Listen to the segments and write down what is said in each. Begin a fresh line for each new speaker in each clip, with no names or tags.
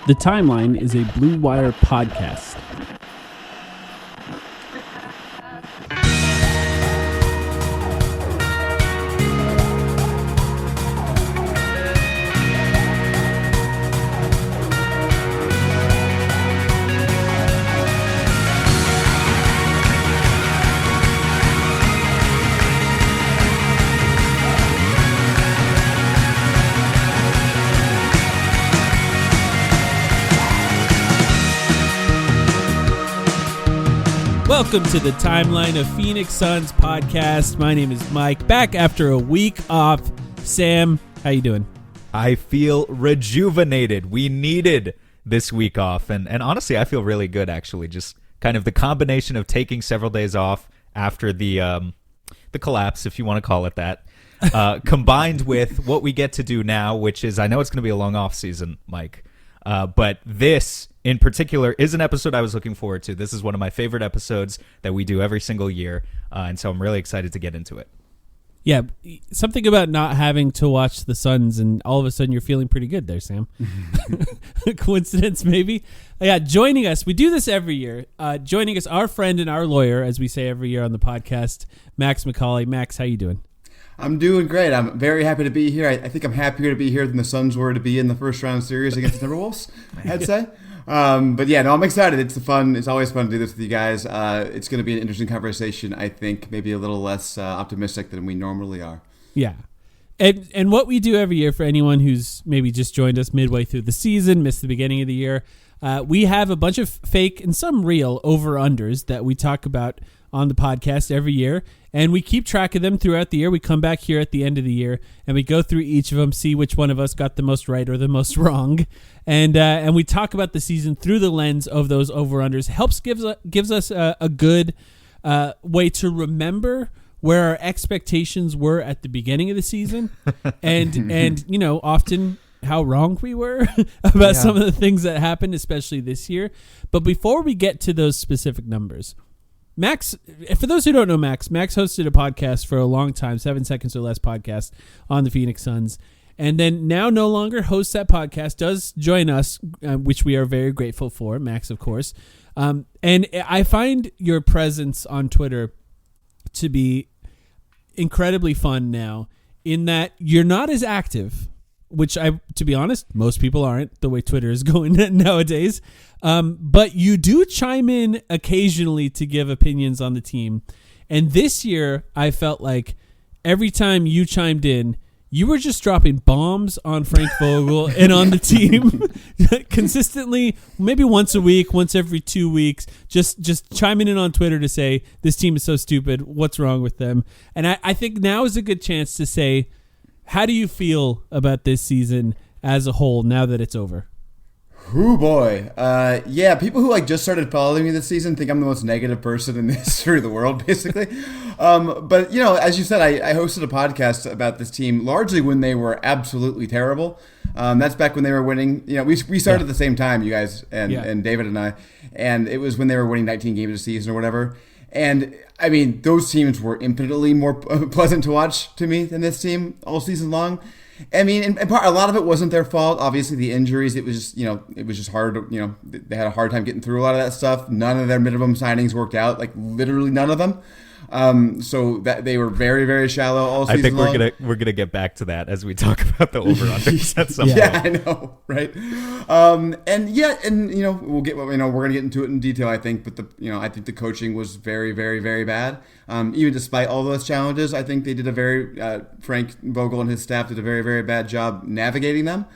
The Timeline is a Blue Wire podcast. Welcome to the Timeline of Phoenix Suns podcast. My name is Mike, back after a week off. Sam, how you doing?
I feel rejuvenated. We needed this week off, and honestly, I feel really good, actually. Just kind of the combination of taking several days off after the collapse, if you want to call it that, combined with what we get to do now, which is, I know it's going to be a long off season, Mike, but this in particular is an episode I was looking forward to. This is one of my favorite episodes that we do every single year, and so I'm really excited to get into it.
Yeah, something about not having to watch the Suns and all of a sudden you're feeling pretty good there, Sam. Coincidence, maybe? Yeah, joining us, we do this every year. Joining us, our friend and our lawyer, as we say every year on the podcast, Max McCauley. Max, how you doing?
I'm doing great. I'm very happy to be here. I think I'm happier to be here than the Suns were to be in the first round series against the Timberwolves, I'd say. But yeah, no, I'm excited. It's always fun to do this with you guys. It's going to be an interesting conversation, I think, maybe a little less optimistic than we normally are.
Yeah. And what we do every year, for anyone who's maybe just joined us midway through the season, missed the beginning of the year, we have a bunch of fake and some real over-unders that we talk about on the podcast every year, and we keep track of them throughout the year. We come back here at the end of the year, and we go through each of them, see which one of us got the most right or the most wrong, and we talk about the season through the lens of those over-unders. Gives us a good way to remember where our expectations were at the beginning of the season, and you know, often how wrong we were about some of the things that happened, especially this year. But before we get to those specific numbers, Max, for those who don't know Max hosted a podcast for a long time, 7 Seconds or Less podcast on the Phoenix Suns, and then now no longer hosts that podcast, does join us, which we are very grateful for, Max, of course. And I find your presence on Twitter to be incredibly fun now, in that you're not as active, which to be honest, most people aren't, the way Twitter is going nowadays. But you do chime in occasionally to give opinions on the team. And this year, I felt like every time you chimed in, you were just dropping bombs on Frank Vogel and on the team consistently, maybe once a week, once every 2 weeks, just chiming in on Twitter to say, this team is so stupid, what's wrong with them? And I think now is a good chance to say, how do you feel about this season as a whole now that it's over?
Oh boy. Yeah, people who just started following me this season think I'm the most negative person in the history of the world, basically. But, you know, as you said, I hosted a podcast about this team largely when they were absolutely terrible. That's back when they were winning. You know, we started at the same time, you guys, and David and I, and it was when they were winning 19 games a season or whatever. And, I mean, those teams were infinitely more pleasant to watch to me than this team all season long. I mean, in part, a lot of it wasn't their fault. Obviously, the injuries, it was just hard to, they had a hard time getting through a lot of that stuff. None of their minimum signings worked out, literally none of them. So that they were very, very shallow all season long.
I think we're gonna get back to that as we talk about the over-unders at some point.
Yeah, I know, right? We'll get, we're gonna get into it in detail, I think. But I think the coaching was very, very, very bad. Even despite all those challenges, I think they did Frank Vogel and his staff did a very, very bad job navigating them.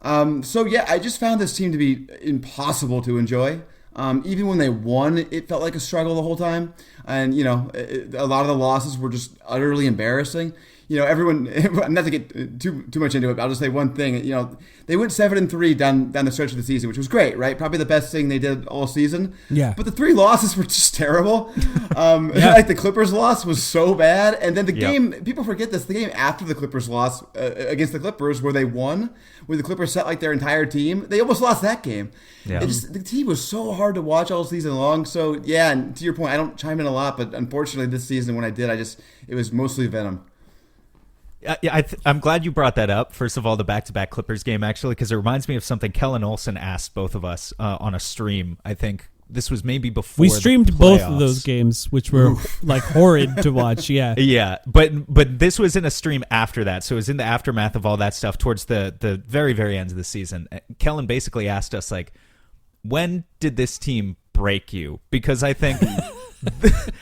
I just found this team to be impossible to enjoy. Even when they won, it felt like a struggle the whole time. And, a lot of the losses were just utterly embarrassing. Everyone, not to get too much into it, but I'll just say one thing. They went 7-3 down the stretch of the season, which was great, right? Probably the best thing they did all season.
Yeah.
But the 3 losses were just terrible. Like the Clippers loss was so bad. And then the game, people forget this, the game after the Clippers loss against the Clippers where they won, where the Clippers set their entire team, they almost lost that game. Yeah. The team was so hard to watch all season long. So, yeah, and to your point, I don't chime in a lot, but unfortunately this season when I did, it was mostly venom.
I'm glad you brought that up. First of all, the back-to-back Clippers game, actually, because it reminds me of something Kellen Olson asked both of us on a stream. I think this was maybe before
we streamed
the
both of
playoffs.
those games, which were like horrid to watch. Yeah,
Yeah, but this was in a stream after that, so it was in the aftermath of all that stuff towards the very, very end of the season. Kellen basically asked us, like, when did this team break you? Because I think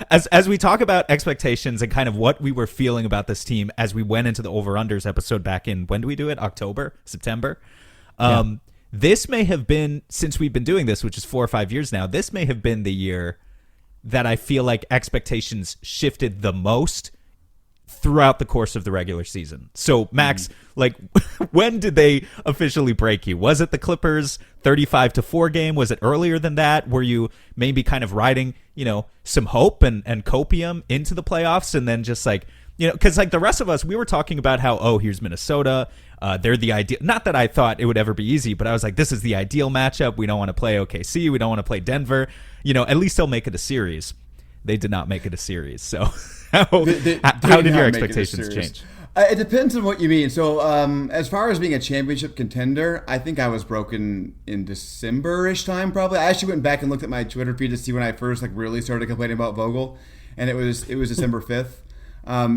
as we talk about expectations and kind of what we were feeling about this team as we went into the over-unders episode back in, when do we do it? October? September? This may have been, since we've been doing this, which is 4 or 5 years now, this may have been the year that I feel like expectations shifted the most throughout the course of the regular season. So, Max, like, when did they officially break you? Was it the Clippers 35-4 game? Was it earlier than that? Were you maybe kind of riding, some hope and copium into the playoffs, and then just like, because like the rest of us, we were talking about how, here's Minnesota. They're the ideal. Not that I thought it would ever be easy, but I was like, this is the ideal matchup. We don't want to play OKC. We don't want to play Denver. At least they'll make it a series. They did not make it a series. So how did your expectations change?
It depends on what you mean. So as far as being a championship contender, I think I was broken in December-ish time probably. I actually went back and looked at my Twitter feed to see when I first really started complaining about Vogel, and it was December 5th.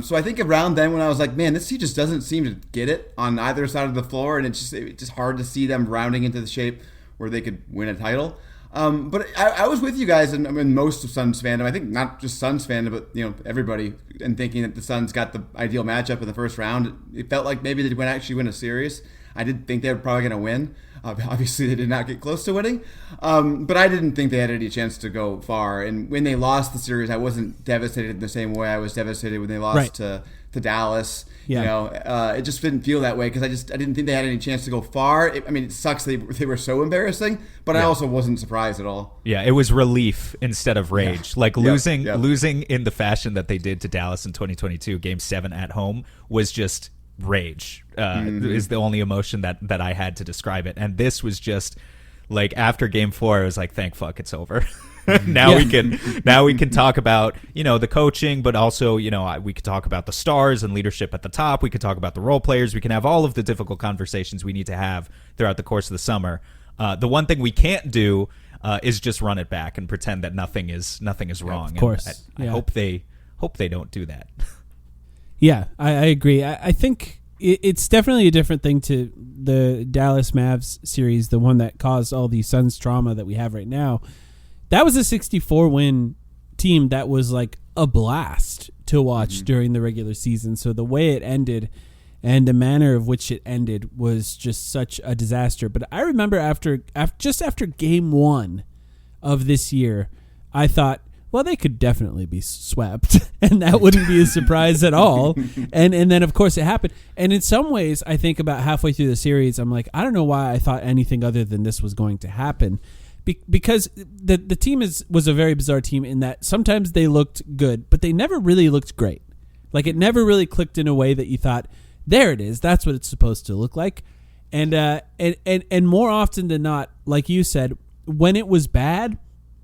So I think around then when I was like, man, this team just doesn't seem to get it on either side of the floor, and it's just hard to see them rounding into the shape where they could win a title. But I was with you guys in most of Suns fandom. I think not just Suns fandom, but everybody, and thinking that the Suns got the ideal matchup in the first round. It felt like maybe they would actually win a series. I did think they were probably going to win. Obviously, they did not get close to winning. But I didn't think they had any chance to go far. And when they lost the series, I wasn't devastated the same way I was devastated when they lost to Dallas.
Yeah.
It just didn't feel that way because I didn't think they had any chance to go far. It sucks they were so embarrassing, but I also wasn't surprised at all.
Yeah, it was relief instead of rage.
Yeah.
Like losing in the fashion that they did to Dallas in 2022, Game 7 at home, was just rage. Is the only emotion that I had to describe it. And this was just like after Game 4, I was like, thank fuck, it's over. Now we can talk about the coaching, but also we could talk about the stars and leadership at the top. We could talk about the role players. We can have all of the difficult conversations we need to have throughout the course of the summer. The one thing we can't do is just run it back and pretend that nothing is wrong.
Of course,
I hope they don't do that.
Yeah, I agree. I think it's definitely a different thing to the Dallas Mavs series, the one that caused all the Suns drama that we have right now. That was a 64-win team that was like a blast to watch during the regular season. So the way it ended and the manner of which it ended was just such a disaster. But I remember after Game 1 of this year, I thought, well, they could definitely be swept, and that wouldn't be a surprise at all. And then, of course, it happened. And in some ways, I think about halfway through the series, I'm like, I don't know why I thought anything other than this was going to happen. Because the team was a very bizarre team in that sometimes they looked good, but they never really looked great. Like, it never really clicked in a way that you thought, there it is, that's what it's supposed to look like. And more often than not, like you said, when it was bad,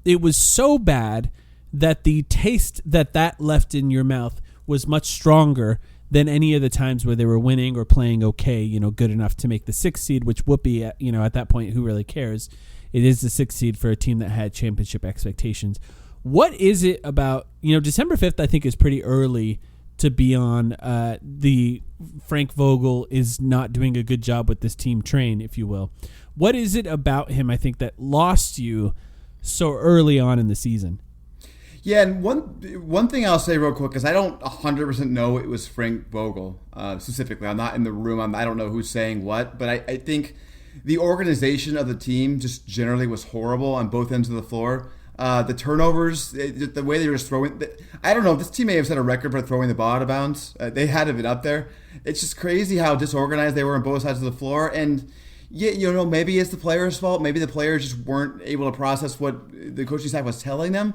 it was so bad that the taste that left in your mouth was much stronger than any of the times where they were winning or playing okay, good enough to make the 6th seed, which Whoopi, at that point, who really cares? It is the 6th seed for a team that had championship expectations. What is it about, December 5th, I think, is pretty early to be on the Frank Vogel is not doing a good job with this team train, if you will. What is it about him, I think, that lost you so early on in the season?
Yeah, and one thing I'll say real quick is I don't 100% know it was Frank Vogel specifically. I'm not in the room. I don't know who's saying what, but I think the organization of the team just generally was horrible on both ends of the floor. The turnovers, the way they were just throwing, I don't know. This team may have set a record for throwing the ball out of bounds. They had it up there. It's just crazy how disorganized they were on both sides of the floor. And yeah, maybe it's the players' fault. Maybe the players just weren't able to process what the coaching staff was telling them.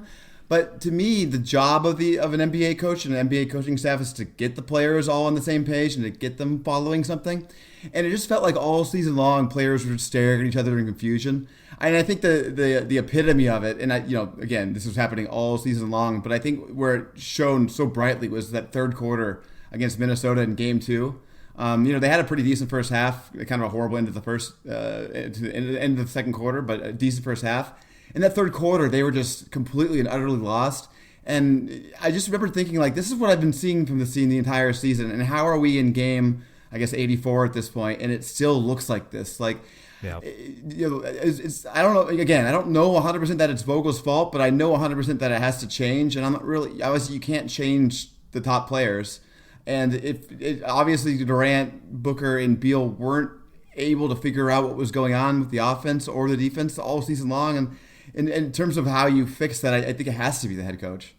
But to me, the job of an NBA coach and an NBA coaching staff is to get the players all on the same page and to get them following something. And it just felt like all season long, players were staring at each other in confusion. And I think the epitome of it, and again, this was happening all season long, but I think where it shone so brightly was that third quarter against Minnesota in Game 2. They had a pretty decent first half, kind of a horrible end of the end of the second quarter, but a decent first half. In that third quarter, they were just completely and utterly lost. And I just remember thinking, like, this is what I've been seeing from the entire season. And how are we in game, I guess, 84 at this point, and it still looks like this? Like,
yeah.
I don't know. Again, I don't know 100% that it's Vogel's fault, but I know 100% that it has to change. And I'm not really, obviously, you can't change the top players. And obviously Durant, Booker, and Beal weren't able to figure out what was going on with the offense or the defense all season long. And in terms of how you fix that, I think it has to be the head coach.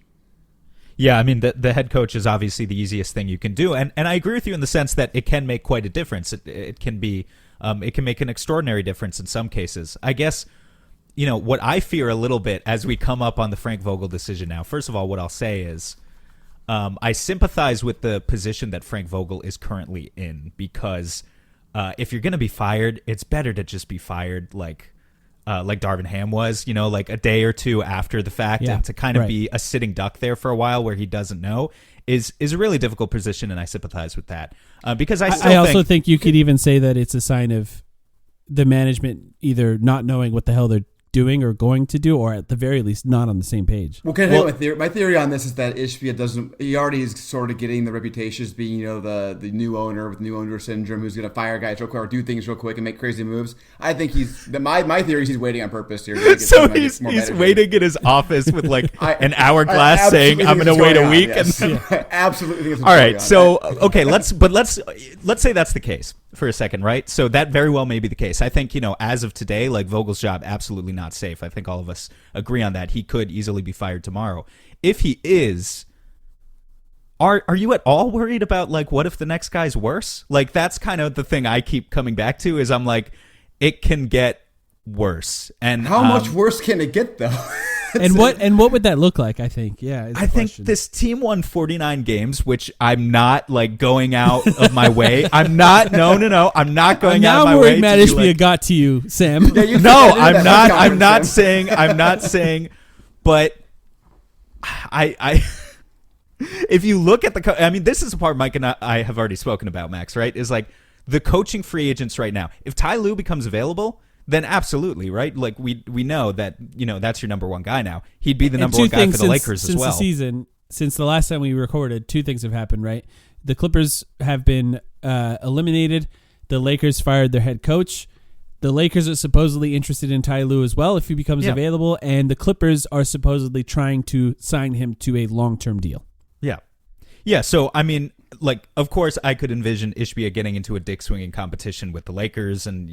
Yeah, I mean, the head coach is obviously the easiest thing you can do. And I agree with you in the sense that it can make quite a difference. It can be, it can make an extraordinary difference in some cases. I guess, what I fear a little bit as we come up on the Frank Vogel decision now, first of all, what I'll say is, I sympathize with the position that Frank Vogel is currently in because if you're going to be fired, it's better to just be fired like Darvin Ham was, like a day or two after the fact, and to kind of be a sitting duck there for a while where he doesn't know is a really difficult position, and I sympathize with that because I
also think you could even say that it's a sign of the management either not knowing what the hell they're doing or going to do, or at the very least not on the same page.
Well, can I tell you my theory on this is that Ishbia he already is sort of getting the reputation as being, the new owner with new owner syndrome who's going to fire guys real quick or do things real quick and make crazy moves. I think my theory is he's waiting on purpose here.
So he's waiting in his office with like an hourglass saying, I'm going to wait a week.
Yes. Absolutely.
All right. So, okay, let's say that's the case for a second, right? So that very well may be the case. I think, as of today, like Vogel's job, absolutely not safe. I think all of us agree on that. He could easily be fired tomorrow. If he is, are you at all worried about, like, what if the next guy's worse? Like, that's kind of the thing I keep coming back to is I'm like, it can get worse. And
how much worse can it get, though?
And what would that look like? I think,
I think this team won 49 games, which I'm not like going out of my way. I'm not. No. I'm not going out of my way.
Now I'm worried Matt Ishbia got to you, Sam.
No, I'm not. I'm not saying. I'm not saying. But I if you look at this is the part Mike and I have already spoken about, Max. Right? Is like the coaching free agents right now. If Ty Lue becomes available, then absolutely, right? Like we know that that's your number one guy now. He'd be the number one guy for the Lakers as well.
Since the last time we recorded, two things have happened, right? The Clippers have been eliminated. The Lakers fired their head coach. The Lakers are supposedly interested in Ty Lue as well if he becomes available, and the Clippers are supposedly trying to sign him to a long-term deal.
Yeah. So I mean, like, of course, I could envision Ishbia getting into a dick swinging competition with the Lakers, and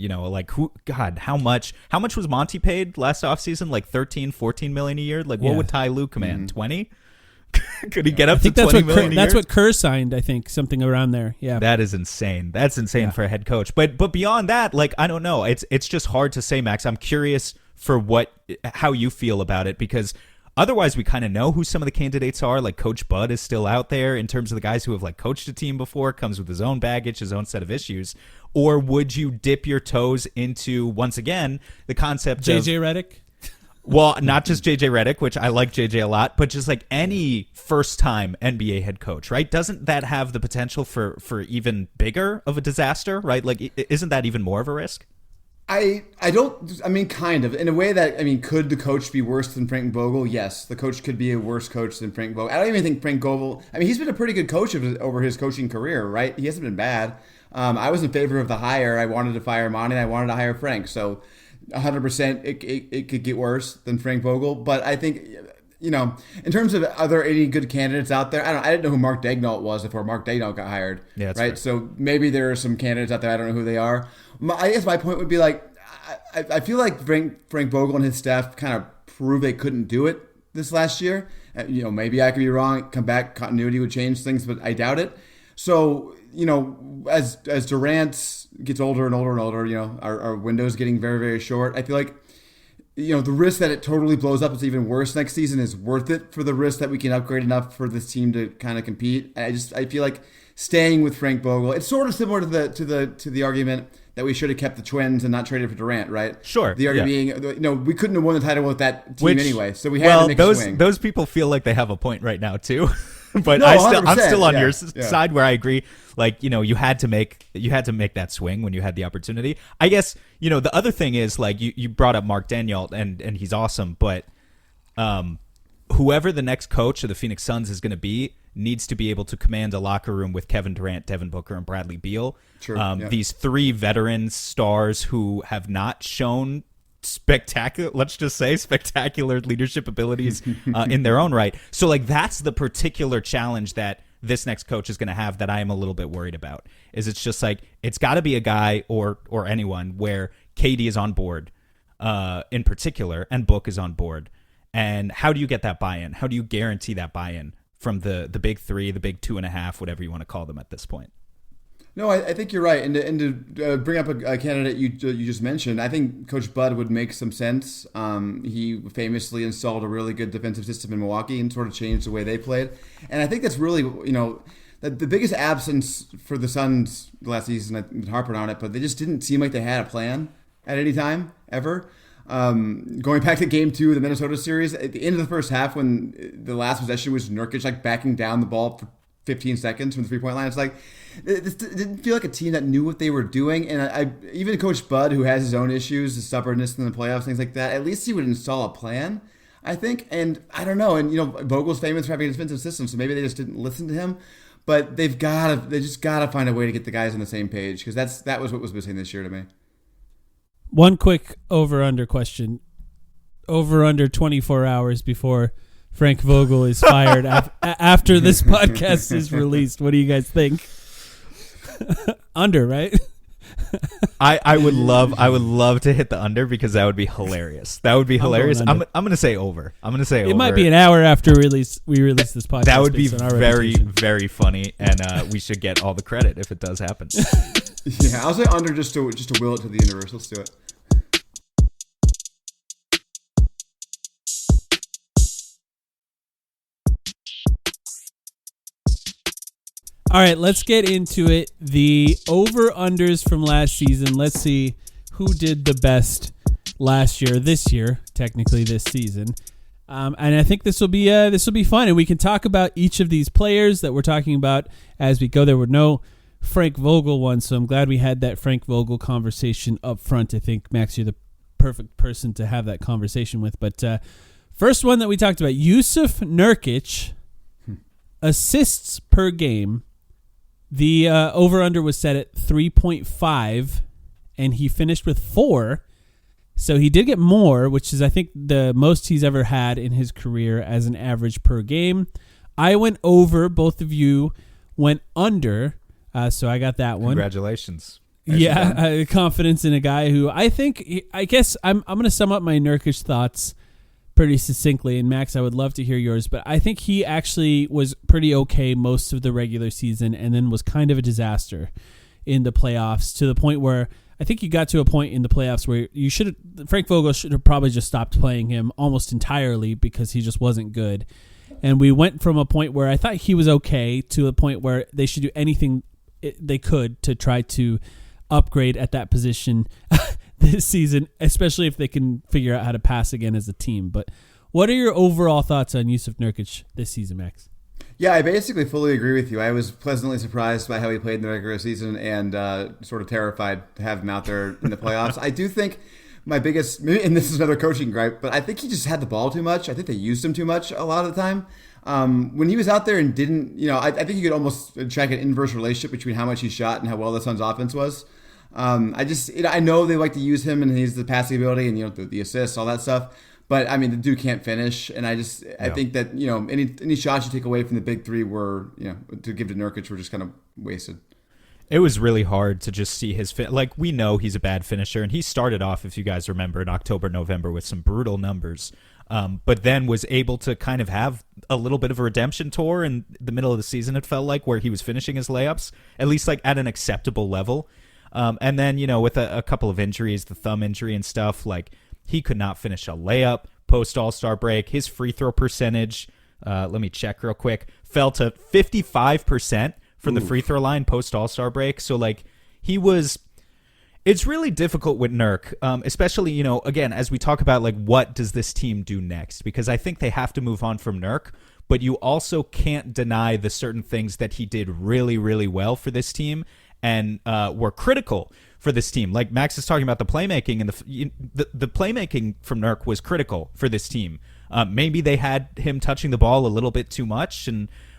how much was Monty paid last offseason? Like 13-14 million a year. Like, what would Ty Lue command? 20? Could he get up to 20 million a year?
That's what Kerr signed. I think something around there. Yeah,
that is insane. That's insane for a head coach. But beyond that, like, I don't know. It's just hard to say, Max. I'm curious for how you feel about it because. Otherwise, we kind of know who some of the candidates are. Like Coach Bud is still out there in terms of the guys who have like coached a team before, comes with his own baggage, his own set of issues. Or would you dip your toes into, once again, the concept of
JJ Redick?
Well, not just JJ Redick, which I like JJ a lot, but just like any first-time NBA head coach, right? Doesn't that have the potential for even bigger of a disaster, right? Like, isn't that even more of a risk?
I mean, kind of. In a way that, could the coach be worse than Frank Vogel? Yes, the coach could be a worse coach than Frank Vogel. I don't even think Frank Vogel, he's been a pretty good coach over his coaching career, right? He hasn't been bad. I was in favor of the hire. I wanted to fire Monty, and I wanted to hire Frank. So 100% it could get worse than Frank Vogel. But I think, in terms of are there any good candidates out there? I didn't know who Mark Daigneault was before Mark Daigneault got hired.
Yeah,
right.
Fair.
So maybe there are some candidates out there. I don't know who they are. I guess my point would be like, I feel like Frank Vogel and his staff kind of proved they couldn't do it this last year. Maybe I could be wrong. Come back, continuity would change things, but I doubt it. So, as Durant gets older and older and older, our window's getting very, very short. I feel like, the risk that it totally blows up is even worse next season is worth it for the risk that we can upgrade enough for this team to kind of compete. I feel like staying with Frank Vogel, it's sort of similar to the argument that we should have kept the Twins and not traded for Durant, right?
Sure.
The argument being, we couldn't have won the title with that team anyway, so we had to make a swing.
Those people feel like they have a point right now too. but
No,
I'm
100%,
still on
yeah,
your
yeah.
side where I agree. Like, you had to make that swing when you had the opportunity. I guess, the other thing is, like, you brought up Mark Daigneault, and he's awesome, but whoever the next coach of the Phoenix Suns is going to be needs to be able to command a locker room with Kevin Durant, Devin Booker, and Bradley Beal.
True, yeah.
These three veteran stars who have not shown spectacular leadership abilities in their own right. So, like, that's the particular challenge that this next coach is going to have that I am a little bit worried about. Is it's just like, it's got to be a guy or anyone where KD is on board, in particular, and Book is on board. And how do you get that buy-in? How do you guarantee that buy-in from the big three, the big 2.5, whatever you want to call them at this point?
No, I think you're right. And to bring up a candidate you just mentioned, I think Coach Bud would make some sense. He famously installed a really good defensive system in Milwaukee and sort of changed the way they played. And I think that's really, the biggest absence for the Suns last season, I've been harping on it, but they just didn't seem like they had a plan at any time, ever. Going back to game 2 of the Minnesota series, at the end of the first half when the last possession was Nurkic like backing down the ball for 15 seconds from the three-point line, it's like, it didn't feel like a team that knew what they were doing. And I even Coach Bud, who has his own issues, his stubbornness in the playoffs, things like that, at least he would install a plan, I think. And I don't know. And, Vogel's famous for having a defensive system, so maybe they just didn't listen to him. But they just gotta find a way to get the guys on the same page, because that was what was missing this year to me.
One quick over-under question. Over-under 24 hours before Frank Vogel is fired after this podcast is released. What do you guys think? Under, right?
I would love to hit the under, because that would be hilarious. That would be hilarious. I'm going to say over.
It might be an hour after we release this podcast.
That would be
based on our
very,
reputation.
very funny, and we should get all the credit if it does happen.
Yeah, I'll say under just to will it to the universe. Let's do it.
All right, let's get into it. The over-unders from last season. Let's see who did the best last year, this year, technically this season. And I think this will be fun, and we can talk about each of these players that we're talking about as we go. There were no Frank Vogel ones, so I'm glad we had that Frank Vogel conversation up front. I think, Max, you're the perfect person to have that conversation with. But first one that we talked about, Jusuf Nurkic, assists per game. The over-under was set at 3.5, and he finished with 4. So he did get more, which is, I think, the most he's ever had in his career as an average per game. I went over. Both of you went under, so I got that one.
Congratulations.
Yeah, confidence in a guy who I guess I'm going to sum up my Nurkic thoughts pretty succinctly, and Max, I would love to hear yours, but I think he actually was pretty okay most of the regular season and then was kind of a disaster in the playoffs, to the point where I think you got to a point in the playoffs where Frank Vogel should have probably just stopped playing him almost entirely, because he just wasn't good. And we went from a point where I thought he was okay to a point where they should do anything they could to try to upgrade at that position this season, especially if they can figure out how to pass again as a team. But what are your overall thoughts on Jusuf Nurkic this season, Max?
Yeah, I basically fully agree with you. I was pleasantly surprised by how he played in the regular season, and sort of terrified to have him out there in the playoffs. I do think my biggest, and this is another coaching gripe, but I think he just had the ball too much. I think they used him too much a lot of the time. When he was out there and didn't, I think you could almost track an inverse relationship between how much he shot and how well the Suns' offense was. I know they like to use him, and he's the passing ability and the assists, all that stuff. But I mean, the dude can't finish, and I think that any shots you take away from the big three were to give to Nurkic were just kind of wasted.
It was really hard to just see his like, we know he's a bad finisher, and he started off, if you guys remember, in October, November with some brutal numbers, but then was able to kind of have a little bit of a redemption tour in the middle of the season, it felt like, where he was finishing his layups, at least like at an acceptable level. And then, with a couple of injuries, the thumb injury and stuff, like, he could not finish a layup post All-Star break. His free throw percentage, let me check real quick, fell to 55% from the free throw line post All-Star break. So, like, it's really difficult with Nurk, especially, again, as we talk about, like, what does this team do next? Because I think they have to move on from Nurk, but you also can't deny the certain things that he did really, really well for this team and were critical for this team. Like Max is talking about the playmaking, and the playmaking from Nurk was critical for this team. Maybe they had him touching the ball a little bit too much,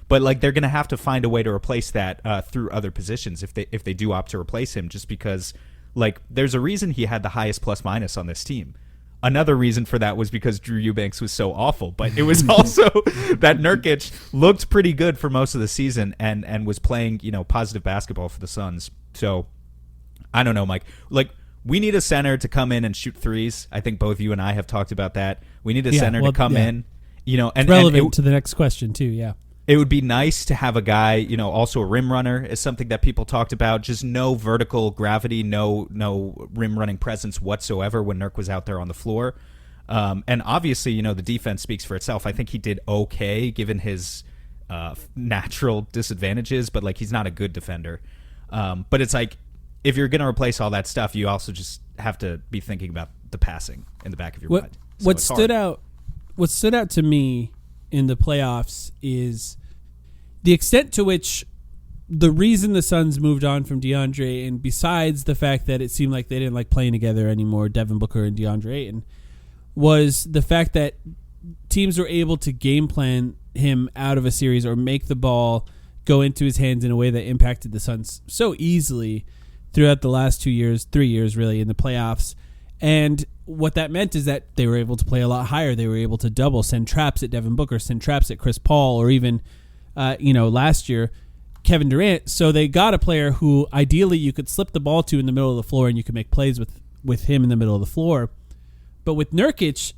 but like they're going to have to find a way to replace that through other positions if they do opt to replace him, just because like there's a reason he had the highest plus minus on this team. Another reason for that was because Drew Eubanks was so awful, but it was also that Nurkic looked pretty good for most of the season and was playing, positive basketball for the Suns. So I don't know, Mike. Like, we need a center to come in and shoot threes. I think both you and I have talked about that. We need a center to come in, and
relevant to the next question too. Yeah.
It would be nice to have a guy, also a rim runner is something that people talked about. Just no vertical gravity, no rim running presence whatsoever when Nurk was out there on the floor. And obviously, the defense speaks for itself. I think he did okay given his natural disadvantages, but like he's not a good defender. But it's like if you're going to replace all that stuff, you also just have to be thinking about the passing in the back of your mind. So
what stood out to me in the playoffs is the extent to which the reason the Suns moved on from DeAndre, and besides the fact that it seemed like they didn't like playing together anymore, Devin Booker and DeAndre Ayton, was the fact that teams were able to game plan him out of a series or make the ball go into his hands in a way that impacted the Suns so easily throughout the last 3 years really in the playoffs. And what that meant is that they were able to play a lot higher. They were able to double, send traps at Devin Booker, send traps at Chris Paul, or even, last year, Kevin Durant. So they got a player who ideally you could slip the ball to in the middle of the floor and you could make plays with him in the middle of the floor. But with Nurkic,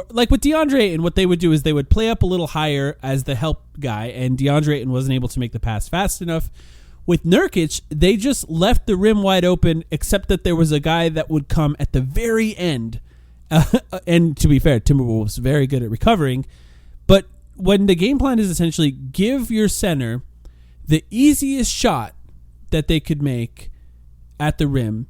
like with DeAndre Ayton, what they would do is they would play up a little higher as the help guy, and DeAndre Ayton wasn't able to make the pass fast enough. With Nurkic, they just left the rim wide open, except that there was a guy that would come at the very end. And to be fair, Timberwolves was very good at recovering. But when the game plan is essentially give your center the easiest shot that they could make at the rim,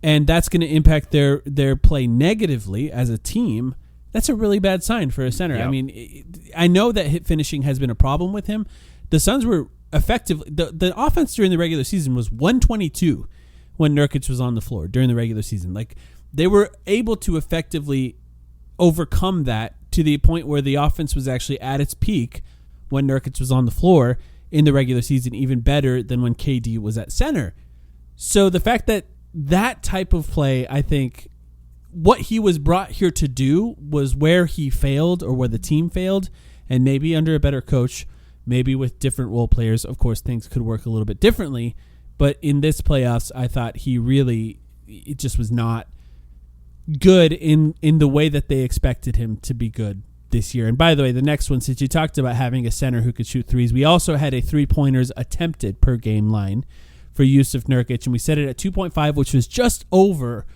and that's going to impact their play negatively as a team, that's a really bad sign for a center. Yep. I mean, I know that hit finishing has been a problem with him. The Suns were effectively the offense during the regular season was 122 when Nurkic was on the floor during the regular season. Like, they were able to effectively overcome that to the point where the offense was actually at its peak when Nurkic was on the floor in the regular season, even better than when KD was at center. So the fact that type of play, I think what he was brought here to do was where he failed or where the team failed, and maybe under a better coach, maybe with different role players, of course, things could work a little bit differently. But in this playoffs, I thought it just was not good in the way that they expected him to be good this year. And by the way, the next one, since you talked about having a center who could shoot threes, we also had a 3-pointers attempted per game line for Jusuf Nurkic, and we set it at 2.5, which was just over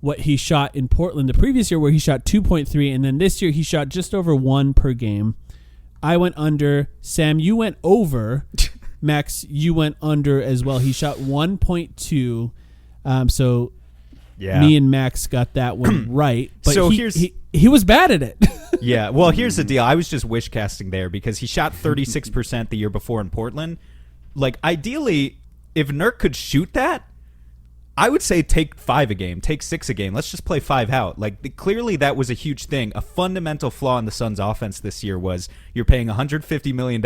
what he shot in Portland the previous year, where he shot 2.3, and then this year he shot just over 1 per game. I went under. Sam, you went over. Max, you went under as well. He shot 1.2. So yeah, me and Max got that one right. But
so
he was bad at it.
Yeah, well, here's the deal. I was just wish casting there because he shot 36% the year before in Portland. Like, ideally, if Nurk could shoot that, I would say take 5 a game, take 6 a game. Let's just play 5 out. Like, clearly that was a huge thing. A fundamental flaw in the Suns' offense this year was you're paying $150 million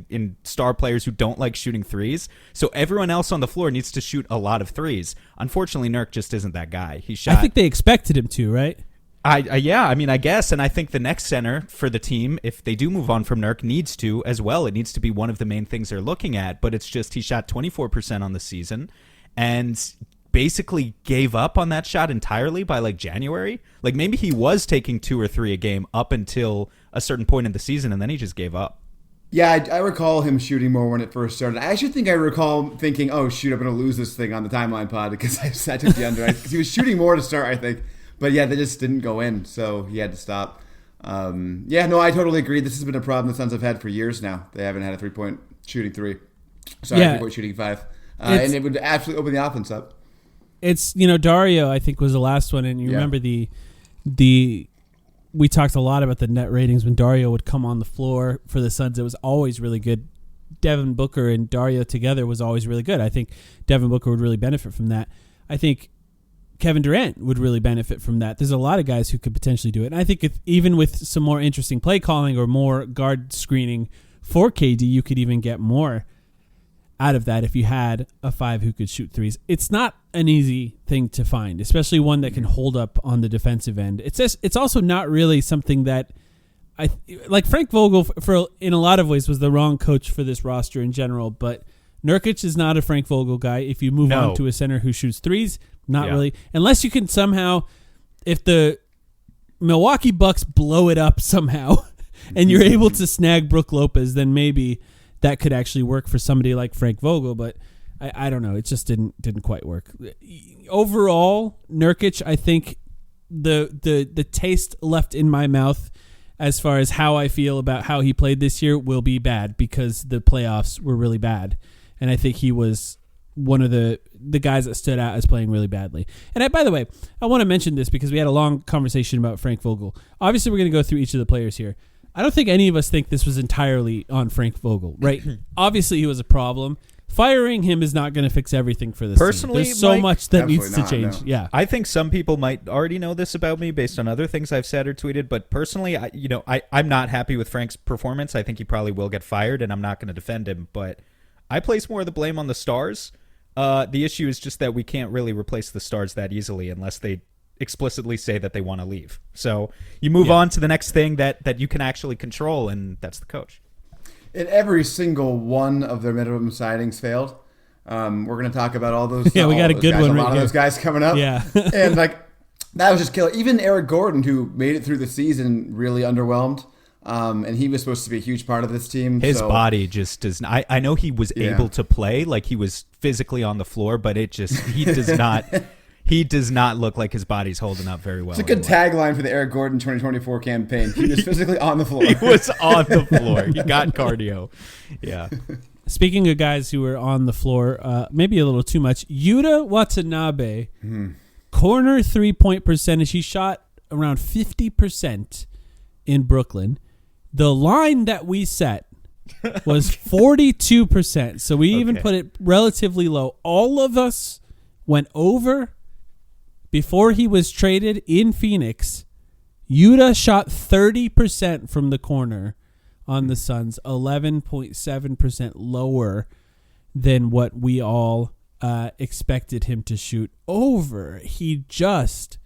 in star players who don't like shooting threes. So everyone else on the floor needs to shoot a lot of threes. Unfortunately, Nurk just isn't that guy.
I think they expected him to, right?
I mean, I guess. And I think the next center for the team, if they do move on from Nurk, needs to as well. It needs to be one of the main things they're looking at. But it's just he shot 24% on the season and basically gave up on that shot entirely by like January. Like, maybe he was taking 2 or 3 a game up until a certain point in the season, and then he just gave up.
Yeah, I recall him shooting more when it first started. I actually think I recall thinking, oh, shoot, I'm going to lose this thing on the timeline pod because I took the under. Because he was shooting more to start, I think. But yeah, they just didn't go in, so he had to stop. I totally agree. This has been a problem the Suns have had for years now. They haven't had a 3-point shooting 3. Sorry, 3-point shooting 5. And it would absolutely open the offense up.
It's, Dario, I think, was the last one, and you remember the we talked a lot about the net ratings when Dario would come on the floor for the Suns. It was always really good. Devin Booker and Dario together was always really good. I think Devin Booker would really benefit from that. I think Kevin Durant would really benefit from that. There's a lot of guys who could potentially do it. And I think even with some more interesting play calling or more guard screening for KD, you could even get more out of that if you had a 5 who could shoot threes. It's not an easy thing to find, especially one that can hold up on the defensive end. It's also not really something that like Frank Vogel for in a lot of ways was the wrong coach for this roster in general, but Nurkic is not a Frank Vogel guy. If you move on to a center who shoots threes, not really. Unless you can somehow, if the Milwaukee Bucks blow it up somehow and you're able to snag Brook Lopez, then maybe that could actually work for somebody like Frank Vogel, but I don't know. It just didn't quite work. Overall, Nurkic, I think the taste left in my mouth as far as how I feel about how he played this year will be bad because the playoffs were really bad. And I think he was one of the guys that stood out as playing really badly. And by the way, I want to mention this because we had a long conversation about Frank Vogel. Obviously, we're going to go through each of the players here. I don't think any of us think this was entirely on Frank Vogel, right? Obviously, he was a problem. Firing him is not going to fix everything for this
Personally,
team. There's so
Mike,
much that needs to change.
No.
Yeah,
I think some people might already know this about me based on other things I've said or tweeted, but personally, I'm not happy with Frank's performance. I think he probably will get fired, and I'm not going to defend him, but I place more of the blame on the stars. The issue is just that we can't really replace the stars that easily unless they explicitly say that they want to leave. So you move on to the next thing that you can actually control, and that's the coach.
And every single one of their minimum signings failed. We're going to talk about all those.
Yeah, we got a good
guys,
one.
A
right
lot
here.
of those guys coming up.
Yeah,
and that was just killer. Even Eric Gordon, who made it through the season, really underwhelmed. And he was supposed to be a huge part of this team.
His body just does not. I know he was able to play, like he was physically on the floor, but he does not. He does not look like his body's holding up very well.
It's a good tagline for the Eric Gordon 2024 campaign. He was physically on the floor.
He was on the floor. He got cardio. Yeah.
Speaking of guys who were on the floor, maybe a little too much, Yuta Watanabe, corner 3-point percentage. He shot around 50% in Brooklyn. The line that we set was 42%. So we even put it relatively low. All of us went over. Before he was traded in Phoenix, Yuta shot 30% from the corner on the Suns, 11.7% lower than what we all expected him to shoot. He just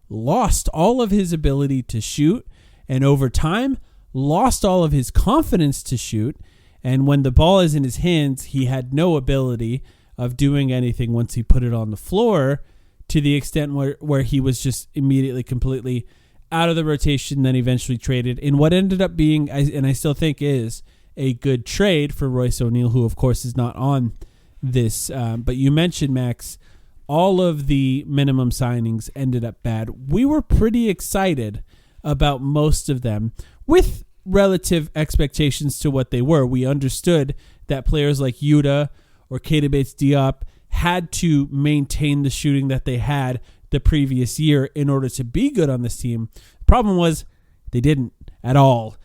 lost all of his ability to shoot, and over time, lost all of his confidence to shoot. And when the ball is in his hands, he had no ability of doing anything once he put it on the floor, to the extent where he was just immediately completely out of the rotation, then eventually traded in what ended up being, and I still think is, a good trade for Royce O'Neal, who of course is not on this. But you mentioned, Max, all of the minimum signings ended up bad. We were pretty excited about most of them with relative expectations to what they were. We understood that players like Yuta or Keita Bates-Diop had to maintain the shooting that they had the previous year in order to be good on this team. The problem was they didn't at all.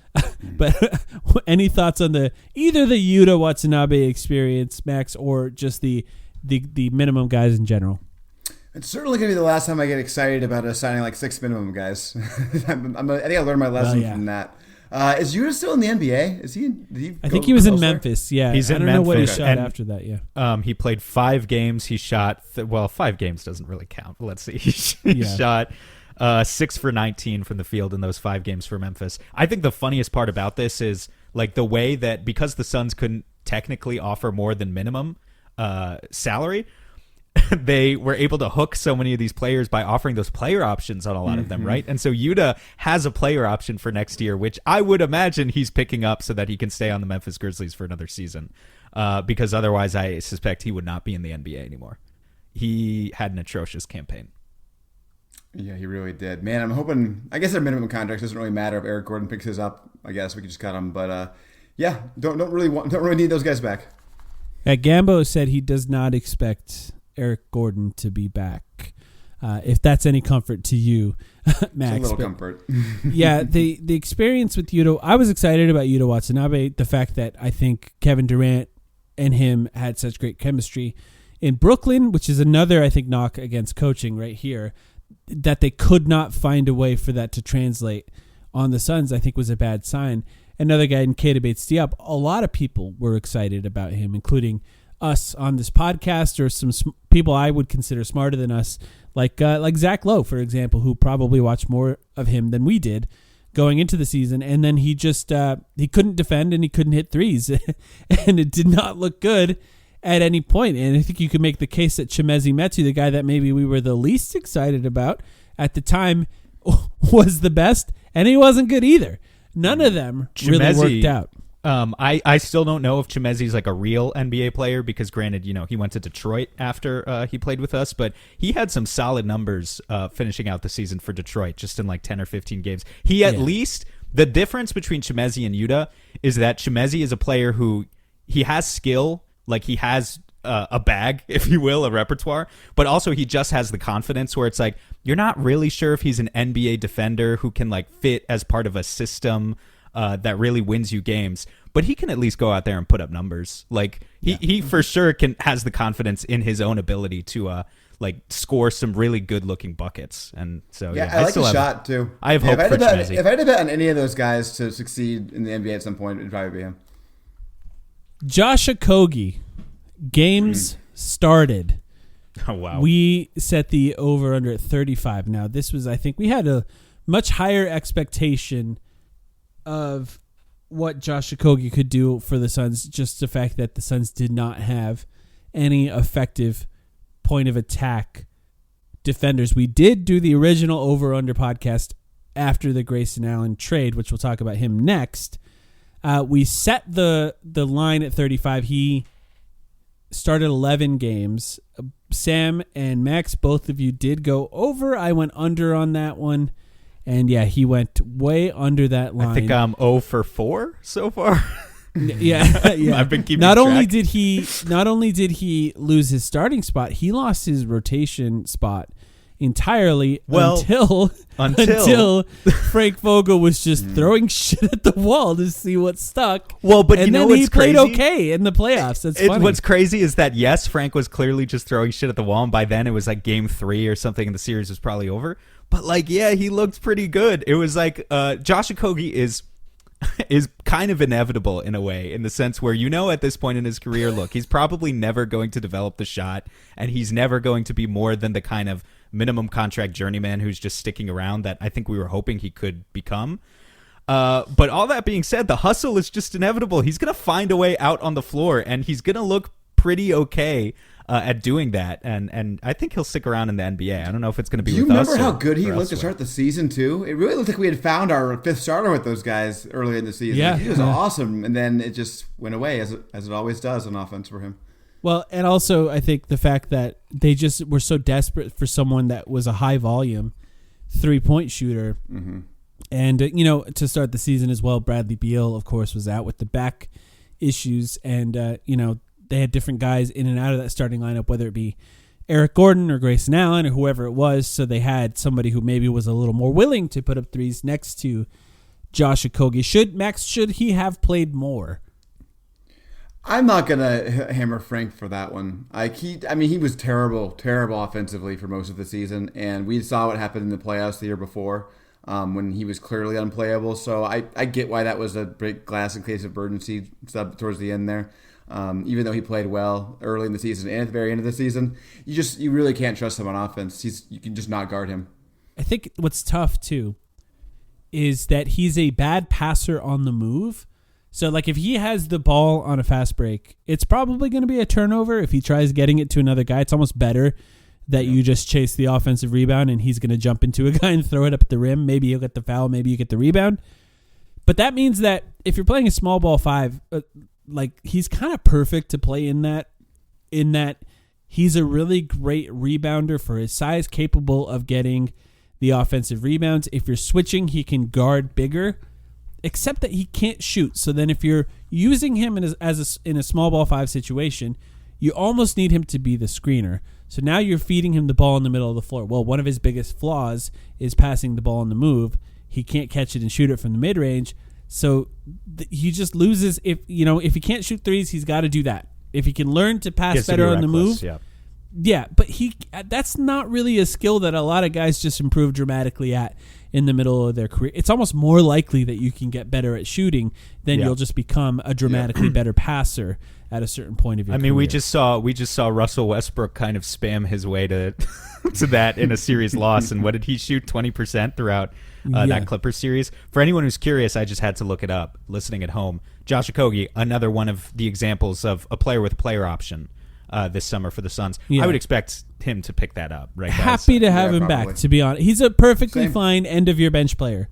But any thoughts on either the Yuta Watanabe experience, Max, or just the minimum guys in general?
It's certainly going to be the last time I get excited about signing like 6 minimum guys. I think I learned my lesson from that. Is Yuta still in the NBA?
I think he was in Memphis. Yeah,
he's in
Memphis. I don't know what he shot after that. Yeah,
he played 5 games. He shot 5 games doesn't really count. Let's see. He shot 6 for 19 from the field in those 5 games for Memphis. I think the funniest part about this is like the way that because the Suns couldn't technically offer more than minimum salary, they were able to hook so many of these players by offering those player options on a lot of them, right? And so Yuta has a player option for next year, which I would imagine he's picking up so that he can stay on the Memphis Grizzlies for another season, because otherwise I suspect he would not be in the NBA anymore. He had an atrocious campaign.
Yeah, he really did. Man, I'm hoping, I guess their minimum contract doesn't really matter if Eric Gordon picks his up. I guess we could just cut him, but don't really need those guys back.
Gambo said he does not expect Eric Gordon to be back. if that's any comfort to you, Max.
It's a little comfort.
Yeah, the experience with Yuta, I was excited about Yuta Watanabe. The fact that I think Kevin Durant and him had such great chemistry in Brooklyn, which is another, I think, knock against coaching right here, that they could not find a way for that to translate on the Suns, I think was a bad sign. Another guy in Keita Bates-Diop, a lot of people were excited about him, including us on this podcast, or some people I would consider smarter than us, like Zach Lowe, for example, who probably watched more of him than we did going into the season. And then he just he couldn't defend and he couldn't hit threes, and it did not look good at any point. And I think you could make the case that Chimezie Metu, the guy that maybe we were the least excited about at the time, was the best, and he wasn't good either. None of them really worked out.
I still don't know if Chimezie's like a real NBA player, because granted, he went to Detroit after he played with us, but he had some solid numbers finishing out the season for Detroit, just in like 10 or 15 games. He at least, the difference between Chimezie and Yuta is that Chimezie is a player who, he has skill, like he has a bag, if you will, a repertoire, but also he just has the confidence where it's like, you're not really sure if he's an NBA defender who can like fit as part of a system that really wins you games, but he can at least go out there and put up numbers. Like he for sure has the confidence in his own ability to like score some really good looking buckets. And so
I like the shot too.
I have hope for Chimezie.
If I had to bet on any of those guys to succeed in the NBA at some point, it'd probably be him.
Josh Okogie, games started.
Oh wow.
We set the over under at 35. Now this was, I think we had a much higher expectation of what Josh Okogie could do for the Suns, just the fact that the Suns did not have any effective point of attack defenders. We did do the original over-under podcast after the Grayson Allen trade, which we'll talk about him next. We set the line at 35. He started 11 games. Sam and Max, both of you did go over. I went under on that one. And yeah, he went way under that line.
I think I'm 0 for 4 so far.
Yeah.
I've been keeping
not
track.
only did he lose his starting spot, he lost his rotation spot entirely until Frank Vogel was just throwing shit at the wall to see what stuck.
Well, but
and then he played okay in the playoffs. That's funny.
What's crazy is that yes, Frank was clearly just throwing shit at the wall, and by then it was like game 3 or something, and the series was probably over. But like, yeah, he looked pretty good. It was like Josh Okogie is kind of inevitable in a way, in the sense where at this point in his career, look, he's probably never going to develop the shot, and he's never going to be more than the kind of minimum contract journeyman who's just sticking around that I think we were hoping he could become. But all that being said, the hustle is just inevitable. He's going to find a way out on the floor, and he's going to look pretty okay at doing that, and I think he'll stick around in the NBA. I don't know if it's going to be with us.
Do you remember how good he looked to start the season too? It really looked like we had found our 5th starter with those guys early in the season.
Yeah.
He was awesome, and then it just went away as it always does on offense for him.
Well, and also I think the fact that they just were so desperate for someone that was a high volume 3-point shooter. Mm-hmm. And, to start the season as well, Bradley Beal, of course, was out with the back issues, and, they had different guys in and out of that starting lineup, whether it be Eric Gordon or Grayson Allen or whoever it was. So they had somebody who maybe was a little more willing to put up threes next to Josh Okogie. Should he have played more?
I'm not gonna hammer Frank for that one. He was terrible offensively for most of the season, and we saw what happened in the playoffs the year before when he was clearly unplayable. So I get why that was a big glass in case of emergency sub towards the end there. Even though he played well early in the season and at the very end of the season, you really can't trust him on offense. You can just not guard him.
I think what's tough too is that he's a bad passer on the move. So like if he has the ball on a fast break, it's probably going to be a turnover. If he tries getting it to another guy, it's almost better that you just chase the offensive rebound and he's going to jump into a guy and throw it up at the rim. Maybe you'll get the foul, maybe you get the rebound. But that means that if you're playing a small ball 5, like he's kind of perfect to play in that he's a really great rebounder for his size, capable of getting the offensive rebounds. If you're switching, he can guard bigger, except that he can't shoot. So then if you're using him in a small ball 5 situation, you almost need him to be the screener. So now you're feeding him the ball in the middle of the floor. Well, one of his biggest flaws is passing the ball on the move. He can't catch it and shoot it from the mid-range. So he just loses. If he can't shoot threes, he's got to do that. If he can learn to pass better on the move. Yeah, but that's not really a skill that a lot of guys just improve dramatically at in the middle of their career. It's almost more likely that you can get better at shooting than you'll just become a dramatically better passer at a certain point of your career.
we just saw Russell Westbrook kind of spam his way to to that in a series loss. And what did he shoot? 20% throughout that Clippers series. For anyone who's curious, I just had to look it up listening at home. Josh Okogie, another one of the examples of a player with a player option this summer for the Suns. I would expect him to pick that up, right, guys?
Happy to have him back, to be honest. He's a perfectly fine end-of-your-bench player.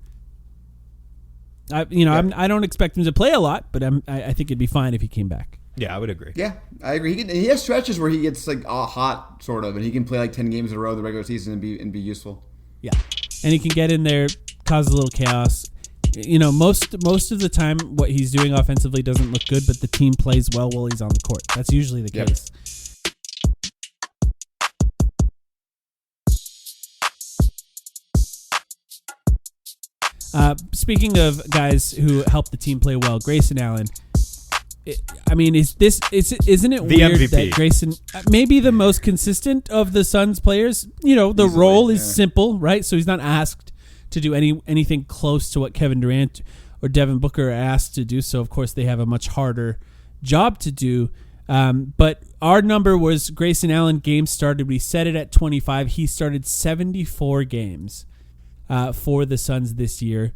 I don't expect him to play a lot, but I think it'd be fine if he came back.
Yeah, I would agree.
Yeah, I agree. He has stretches where he gets like hot, sort of, and he can play like 10 games in a row in the regular season and be useful.
Yeah, and he can get in there, cause a little chaos. Most of the time, what he's doing offensively doesn't look good, but the team plays well while he's on the court. That's usually the case. Speaking of guys who help the team play well, Grayson Allen. Isn't it
the
weird
MVP.
that Grayson may be the most consistent of the Suns players? The role is simple, right? So he's not asked to do anything close to what Kevin Durant or Devin Booker are asked to do. So of course they have a much harder job to do. But our number was Grayson Allen games started. We set it at 25. He started 74 games for the Suns this year.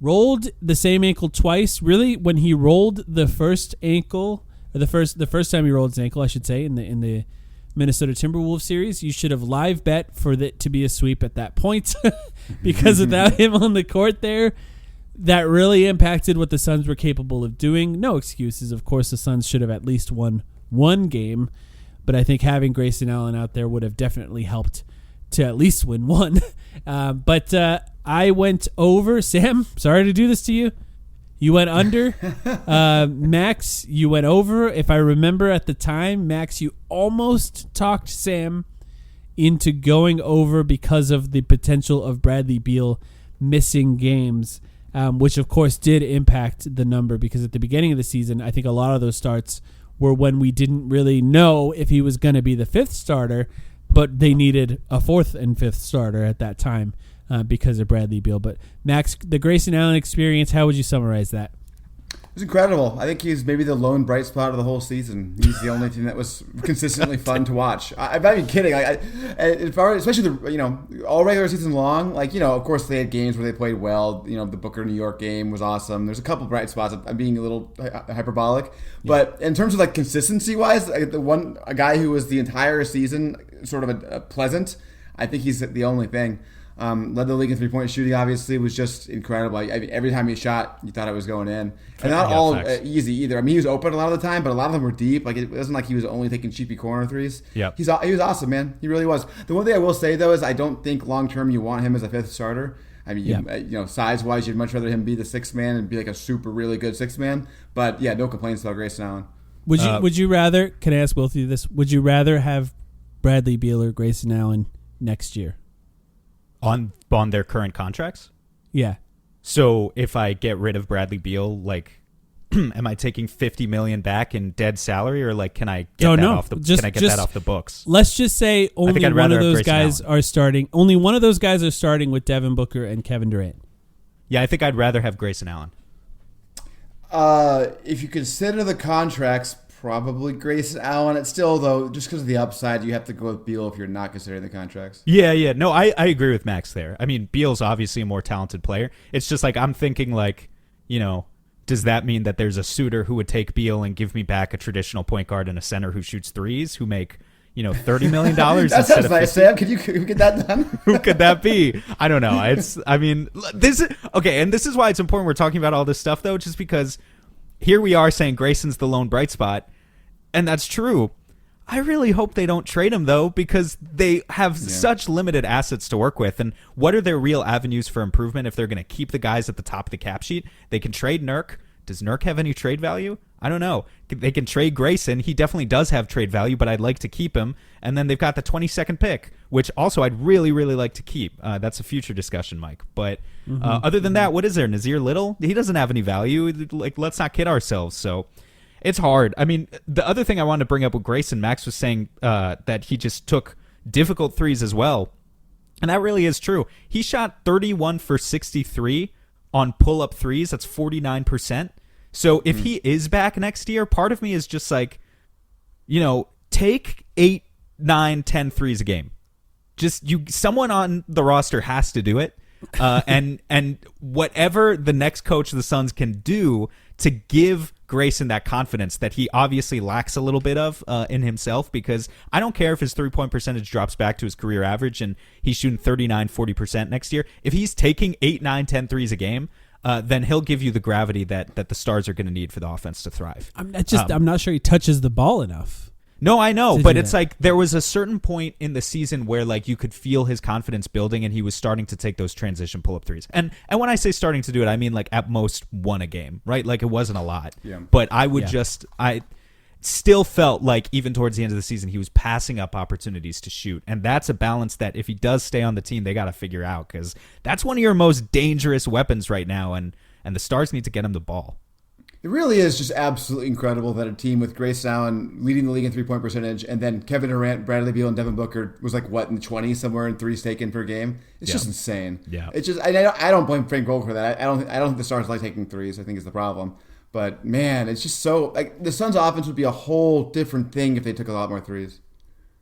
Rolled the same ankle twice. Really, when he rolled the first ankle, or the first time he rolled his ankle, I should say, in the Minnesota Timberwolves series, you should have live bet for it to be a sweep at that point, because without him on the court there, that really impacted what the Suns were capable of doing. No excuses, of course. The Suns should have at least won one game, but I think having Grayson Allen out there would have definitely helped to at least win one. But I went over. Sam, sorry to do this to you. You went under. Max, you went over. If I remember at the time, Max, you almost talked Sam into going over because of the potential of Bradley Beal missing games, which of course did impact the number, because at the beginning of the season, I think a lot of those starts were when we didn't really know if he was going to be the fifth starter, but they needed a fourth and fifth starter at that time because of Bradley Beal. But Max, the Grayson Allen experience, how would you summarize that?
It was incredible. I think he's maybe the lone bright spot of the whole season. He's the only thing that was consistently fun to watch. I'm not even kidding. Especially all regular season long. Of course they had games where they played well. The Booker New York game was awesome. There's a couple bright spots. I'm being a little hyperbolic, but in terms of consistency wise, a guy who was the entire season sort of a pleasant. I think he's the only thing. Led the league in 3-point shooting, obviously, was just incredible. Every time he shot, you thought it was going in. And not all easy either. He was open a lot of the time, but a lot of them were deep. It wasn't like he was only taking cheapy corner threes.
Yep.
He was awesome, man. He really was. The one thing I will say, though, is I don't think long-term you want him as a fifth starter. Size-wise, you'd much rather him be the sixth man and be a super, really good sixth man. But, yeah, no complaints about Grayson Allen.
Would you rather, can I ask both of you this, would you rather have Bradley Beal or Grayson Allen next year?
On their current contracts?
Yeah.
So if I get rid of Bradley Beal, am I taking $50 million back in dead salary, or can I get that off the books?
Let's just say only one of those guys are starting. Only one of those guys are starting with Devin Booker and Kevin Durant.
Yeah, I think I'd rather have Grayson Allen.
If you consider the contracts, probably Grayson Allen. It's still, though, just because of the upside, you have to go with Beal if you're not considering the contracts.
Yeah. No, I agree with Max there. Beal's obviously a more talented player. It's just I'm thinking does that mean that there's a suitor who would take Beal and give me back a traditional point guard and a center who shoots threes, who make $30 million?
That sounds nice, Sam. Could you get that done?
Who could that be? I don't know. This is okay, and this is why it's important we're talking about all this stuff, though, just because here we are saying Grayson's the lone bright spot, and that's true. I really hope they don't trade him, though, because they have such limited assets to work with. And what are their real avenues for improvement if they're going to keep the guys at the top of the cap sheet? They can trade Nurk Does Nurk have any trade value? I don't know. They can trade Grayson. He definitely does have trade value, but I'd like to keep him. And then they've got the 22nd pick, which also I'd really, really like to keep. That's a future discussion, Mike. But other than that, what is there? Nazir Little? He doesn't have any value. Like, let's not kid ourselves. So it's hard. I mean, the other thing I wanted to bring up with Grayson, Max was saying that he just took difficult threes as well. And that really is true. He shot 31 for 63 on pull-up threes. That's 49%. So if he is back next year, part of me is just like, take 8, 9, 10 threes a game. Just someone on the roster has to do it. And whatever the next coach of the Suns can do to give Grayson that confidence that he obviously lacks a little bit of in himself, because I don't care if his 3-point percentage drops back to his career average and he's shooting 39-40% next year. If he's taking 8, 9, 10 threes a game, then he'll give you the gravity that the Stars are going to need for the offense to thrive.
I'm not sure he touches the ball enough.
No, I know, but it's like there was a certain point in the season where like you could feel his confidence building and he was starting to take those transition pull-up threes. And when I say starting to do it, I mean like at most one a game, right? Like it wasn't a lot.
Yeah.
But I still felt like even towards the end of the season he was passing up opportunities to shoot. And that's a balance that if he does stay on the team, they got to figure out, because that's one of your most dangerous weapons right now, and the Stars need to get him the ball.
It really is just absolutely incredible that a team with Grayson Allen leading the league in 3-point percentage, and then Kevin Durant, Bradley Beal, and Devin Booker was like, what, in the 20s somewhere in threes taken per game? It's just insane.
Yeah.
It's just, I don't blame Frank Vogel for that. I don't think the Stars like taking threes, I think is the problem. But man, it's just so, like, the Suns' offense would be a whole different thing if they took a lot more threes.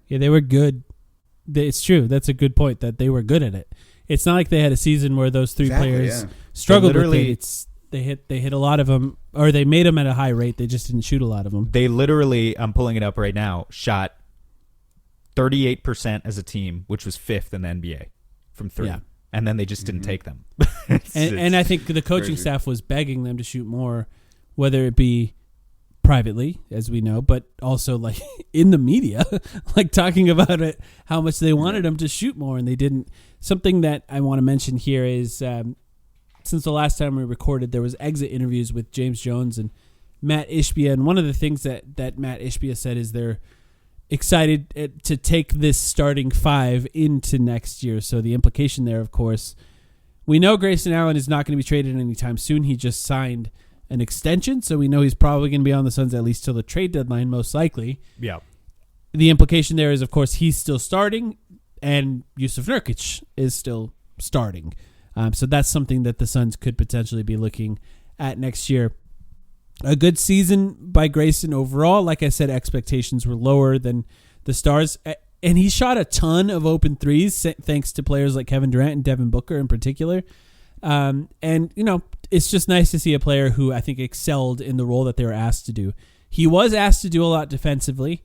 Yeah, they were good. It's true. That's a good point, that they were good at it. It's not like they had a season where those three players struggled with it. They hit a lot of them, or they made them at a high rate. They just didn't shoot a lot of them.
They literally, I'm pulling it up right now, shot 38% as a team, which was 5th in the NBA from 3. Yeah. And then they just didn't take them.
and I think the coaching staff was begging them to shoot more, whether it be privately, as we know, but also like in the media, like talking about it, how much they wanted them to shoot more, and they didn't. Something that I want to mention here is, since the last time we recorded, there was exit interviews with James Jones and Matt Ishbia, and one of the things that Matt Ishbia said is they're excited to take this starting 5 into next year. So the implication there, of course, we know Grayson Allen is not going to be traded anytime soon. He just signed an extension, so we know he's probably going to be on the Suns at least till the trade deadline, most likely.
Yeah.
The implication there is, of course, he's still starting, and Jusuf Nurkic is still starting. So that's something that the Suns could potentially be looking at next year. A good season by Grayson overall. Like I said, expectations were lower than the Stars. And he shot a ton of open threes, thanks to players like Kevin Durant and Devin Booker in particular. And, it's just nice to see a player who I think excelled in the role that they were asked to do. He was asked to do a lot defensively,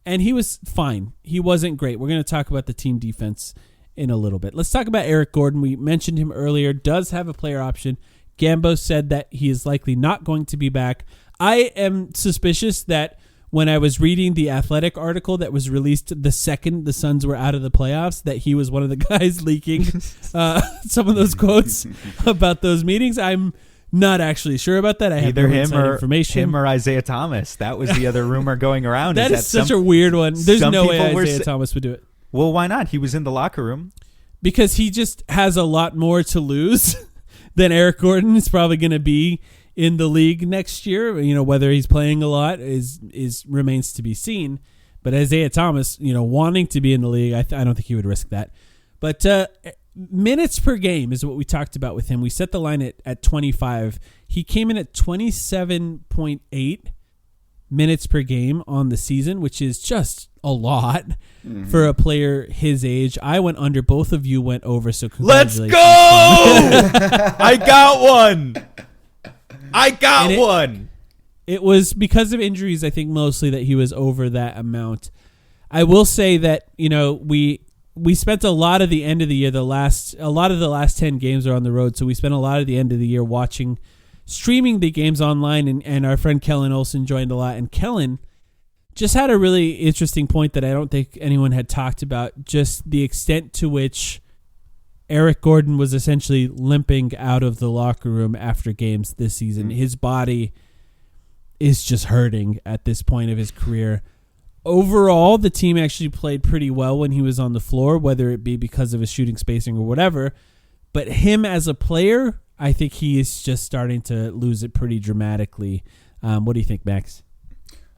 and he was fine. He wasn't great. We're going to talk about the team defense in a little bit. Let's talk about Eric Gordon. We mentioned him earlier, does have a player option. Gambo said that he is likely not going to be back. I am suspicious that when I was reading the Athletic article that was released the second the Suns were out of the playoffs, that he was one of the guys leaking some of those quotes about those meetings. I'm not actually sure about that. I have
either
no
him
information.
or Isaiah Thomas. That was the other rumor going around.
That is such a weird one. There's no way Isaiah Thomas would do it.
Well, why not? He was in the locker room.
Because he just has a lot more to lose than Eric Gordon is probably going to be in the league next year. Whether he's playing a lot is remains to be seen. But Isaiah Thomas, wanting to be in the league, I don't think he would risk that. But minutes per game is what we talked about with him. We set the line at 25. He came in at 27.8 minutes per game on the season, which is just a lot for a player his age. I went under. Both of you went over, so congratulations.
Let's go! I got one.
It was because of injuries, I think, mostly, that he was over that amount. I will say that, we spent a lot of the end of the year, a lot of the last 10 games are on the road, so we spent a lot of the end of the year streaming the games online, and our friend Kellen Olson joined a lot, and Kellen just had a really interesting point that I don't think anyone had talked about, just the extent to which Eric Gordon was essentially limping out of the locker room after games this season. His body is just hurting at this point of his career. Overall, the team actually played pretty well when he was on the floor, whether it be because of his shooting spacing or whatever. But him as a player, I think he is just starting to lose it pretty dramatically. What do you think, Max?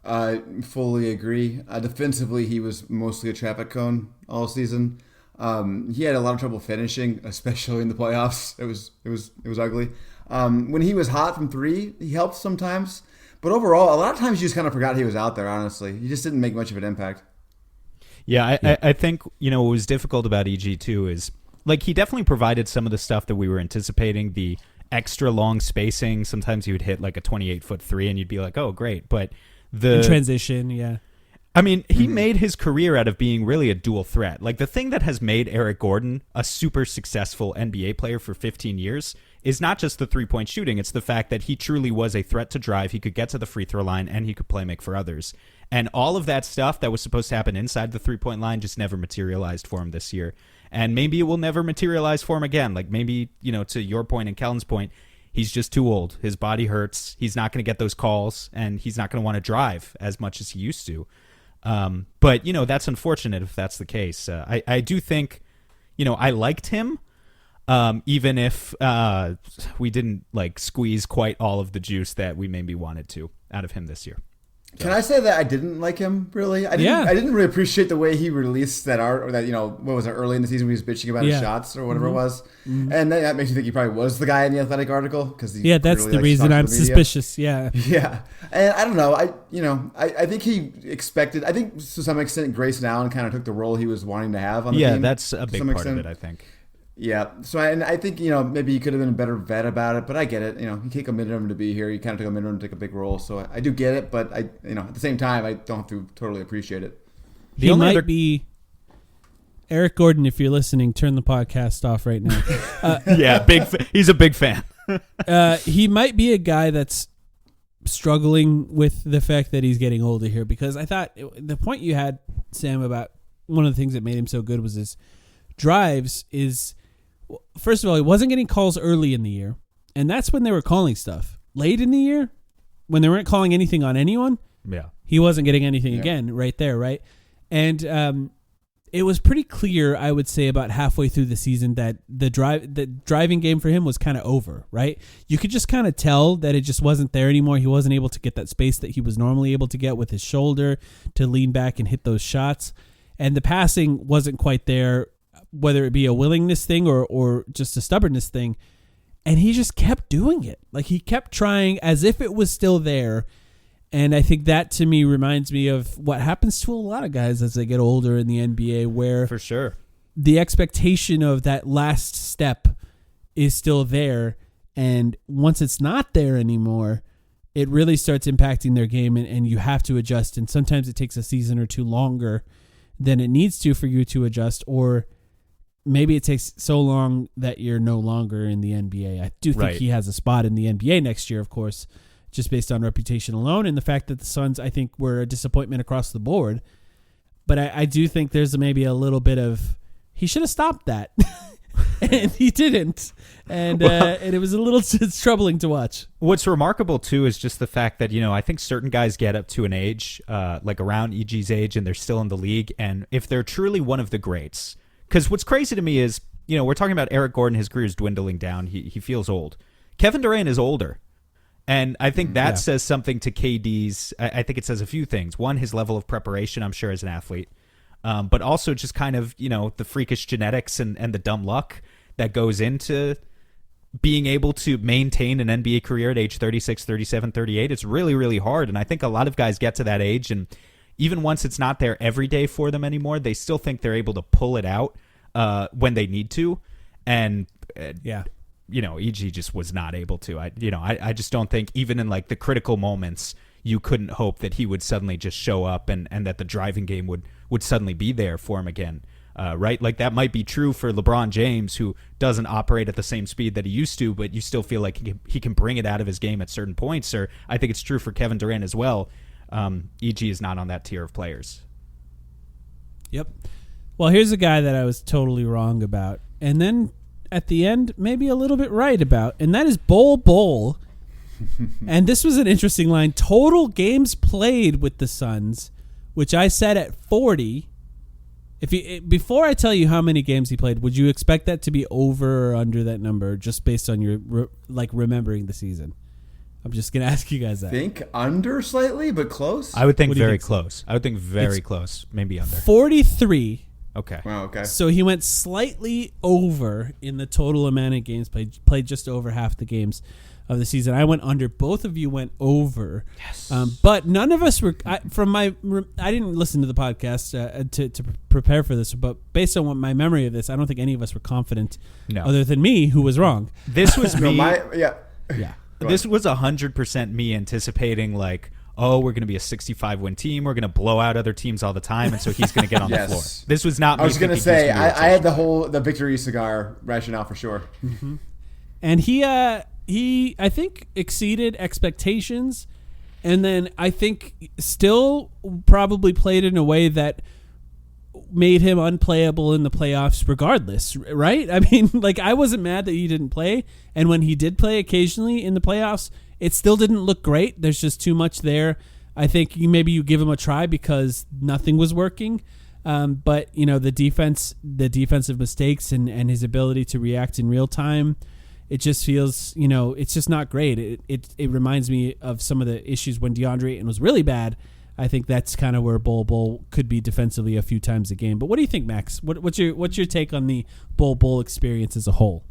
I fully agree. Defensively, he was mostly a traffic cone all season. He had a lot of trouble finishing, especially in the playoffs. It was ugly. When he was hot from three, he helped sometimes. But overall, a lot of times you just kind of forgot he was out there, honestly. He just didn't make much of an impact.
Yeah, I think, what was difficult about EG too is, like, he definitely provided some of the stuff that we were anticipating, the extra long spacing. Sometimes he would hit like a 28-foot three and you'd be like, oh, great. But the
in transition, yeah.
I mean, he made his career out of being really a dual threat. Like, the thing that has made Eric Gordon a super successful NBA player for 15 years is not just the three-point shooting. It's the fact that he truly was a threat to drive. He could get to the free throw line, and he could play make for others. And all of that stuff that was supposed to happen inside the three-point line just never materialized for him this year. And maybe it will never materialize for him again. Like, maybe, to your point and Kellen's point, he's just too old. His body hurts. He's not going to get those calls, and he's not going to want to drive as much as he used to. But, that's unfortunate if that's the case. I do think, I liked him, even if we didn't, squeeze quite all of the juice that we maybe wanted to out of him this year.
Can I say that I didn't like him, really? I didn't really appreciate the way he released that art, or that, what was it, early in the season when he was bitching about his shots or whatever it was. Mm-hmm. And that makes me think he probably was the guy in the Athletic article.
That's the reason I'm suspicious, yeah.
Yeah. And I don't know, I think he expected, I think to some extent Grayson Allen kind of took the role he was wanting to have on the team.
Yeah, that's a big part of it, I think.
Yeah, so I think maybe he could have been a better vet about it, but I get it. He can't commit him to be here. He kind of took a minimum to take a big role, so I do get it. But at the same time, I don't have to totally appreciate it.
He might be Eric Gordon. If you're listening, turn the podcast off right now.
Yeah, he's a big fan.
He might be a guy that's struggling with the fact that he's getting older here, because I thought the point you had, Sam, about one of the things that made him so good was his drives is. First of all, he wasn't getting calls early in the year, and that's when they were calling stuff. Late in the year, when they weren't calling anything on anyone, he wasn't getting anything again right there, right? And it was pretty clear, I would say, about halfway through the season that the driving game for him was kind of over, right? You could just kind of tell that it just wasn't there anymore. He wasn't able to get that space that he was normally able to get with his shoulder to lean back and hit those shots, and the passing wasn't quite there, whether it be a willingness thing or just a stubbornness thing. And he just kept doing it. Like, he kept trying as if it was still there. And I think that, to me, reminds me of what happens to a lot of guys as they get older in the NBA, where
for sure
the expectation of that last step is still there. And once it's not there anymore, it really starts impacting their game, and you have to adjust. And sometimes it takes a season or two longer than it needs to for you to adjust, or maybe it takes so long that you're no longer in the NBA. I do think he has a spot in the NBA next year, of course, just based on reputation alone, and the fact that the Suns, I think, were a disappointment across the board. But I do think there's maybe a little bit of, he should have stopped that. And he didn't. And it was a little troubling to watch.
What's remarkable, too, is just the fact that, I think certain guys get up to an age, like around EG's age, and they're still in the league. And if they're truly one of the greats, because what's crazy to me is, we're talking about Eric Gordon, his career is dwindling down. He feels old. Kevin Durant is older. And I think that says something to KD's, I think it says a few things. One, his level of preparation, I'm sure, as an athlete. But also just kind of, the freakish genetics and the dumb luck that goes into being able to maintain an NBA career at age 36, 37, 38. It's really, really hard. And I think a lot of guys get to that age, and even once it's not there every day for them anymore, they still think they're able to pull it out when they need to. And, EG just was not able to. I just don't think, even in like the critical moments, you couldn't hope that he would suddenly just show up and that the driving game would suddenly be there for him again. Right? Like, that might be true for LeBron James, who doesn't operate at the same speed that he used to, but you still feel like he can bring it out of his game at certain points. Or I think it's true for Kevin Durant as well. EG is not on that tier of players.
Yep. Well, here's a guy that I was totally wrong about, and then at the end maybe a little bit right about, and that is Bol. And this was an interesting line. Total games played with the Suns, which I set at 40. Before I tell you how many games he played, would you expect that to be over or under that number, just based on your remembering the season? I'm just gonna ask you guys that.
I think under slightly, but close.
I would think very close. I would think very close, maybe under
43.
Okay.
Wow. Okay.
So he went slightly over in the total amount of games played just over half the games of the season. I went under. Both of you went over.
Yes.
But none of us were. I didn't listen to the podcast to prepare for this, but based on my memory of this, I don't think any of us were confident.
No.
Other than me, who was wrong.
This was me.
Yeah.
This was 100% me anticipating like, oh, we're going to be a 65-win team. We're going to blow out other teams all the time, and so he's going to get on the floor. This was not me.
I was going to say, I had the victory cigar rationale for sure.
Mm-hmm. And he I think exceeded expectations, and then I think still probably played in a way that made him unplayable in the playoffs regardless, right? I mean, like, I wasn't mad that he didn't play, and when he did play occasionally in the playoffs, it still didn't look great. There's just too much there. I think maybe you give him a try because nothing was working. But, the defensive mistakes and his ability to react in real time, it just feels, it's just not great. It reminds me of some of the issues when DeAndre Ayton was really bad. I think that's kind of where Bol could be defensively a few times a game. But what do you think, Max? What's your take on the Bol experience as a whole?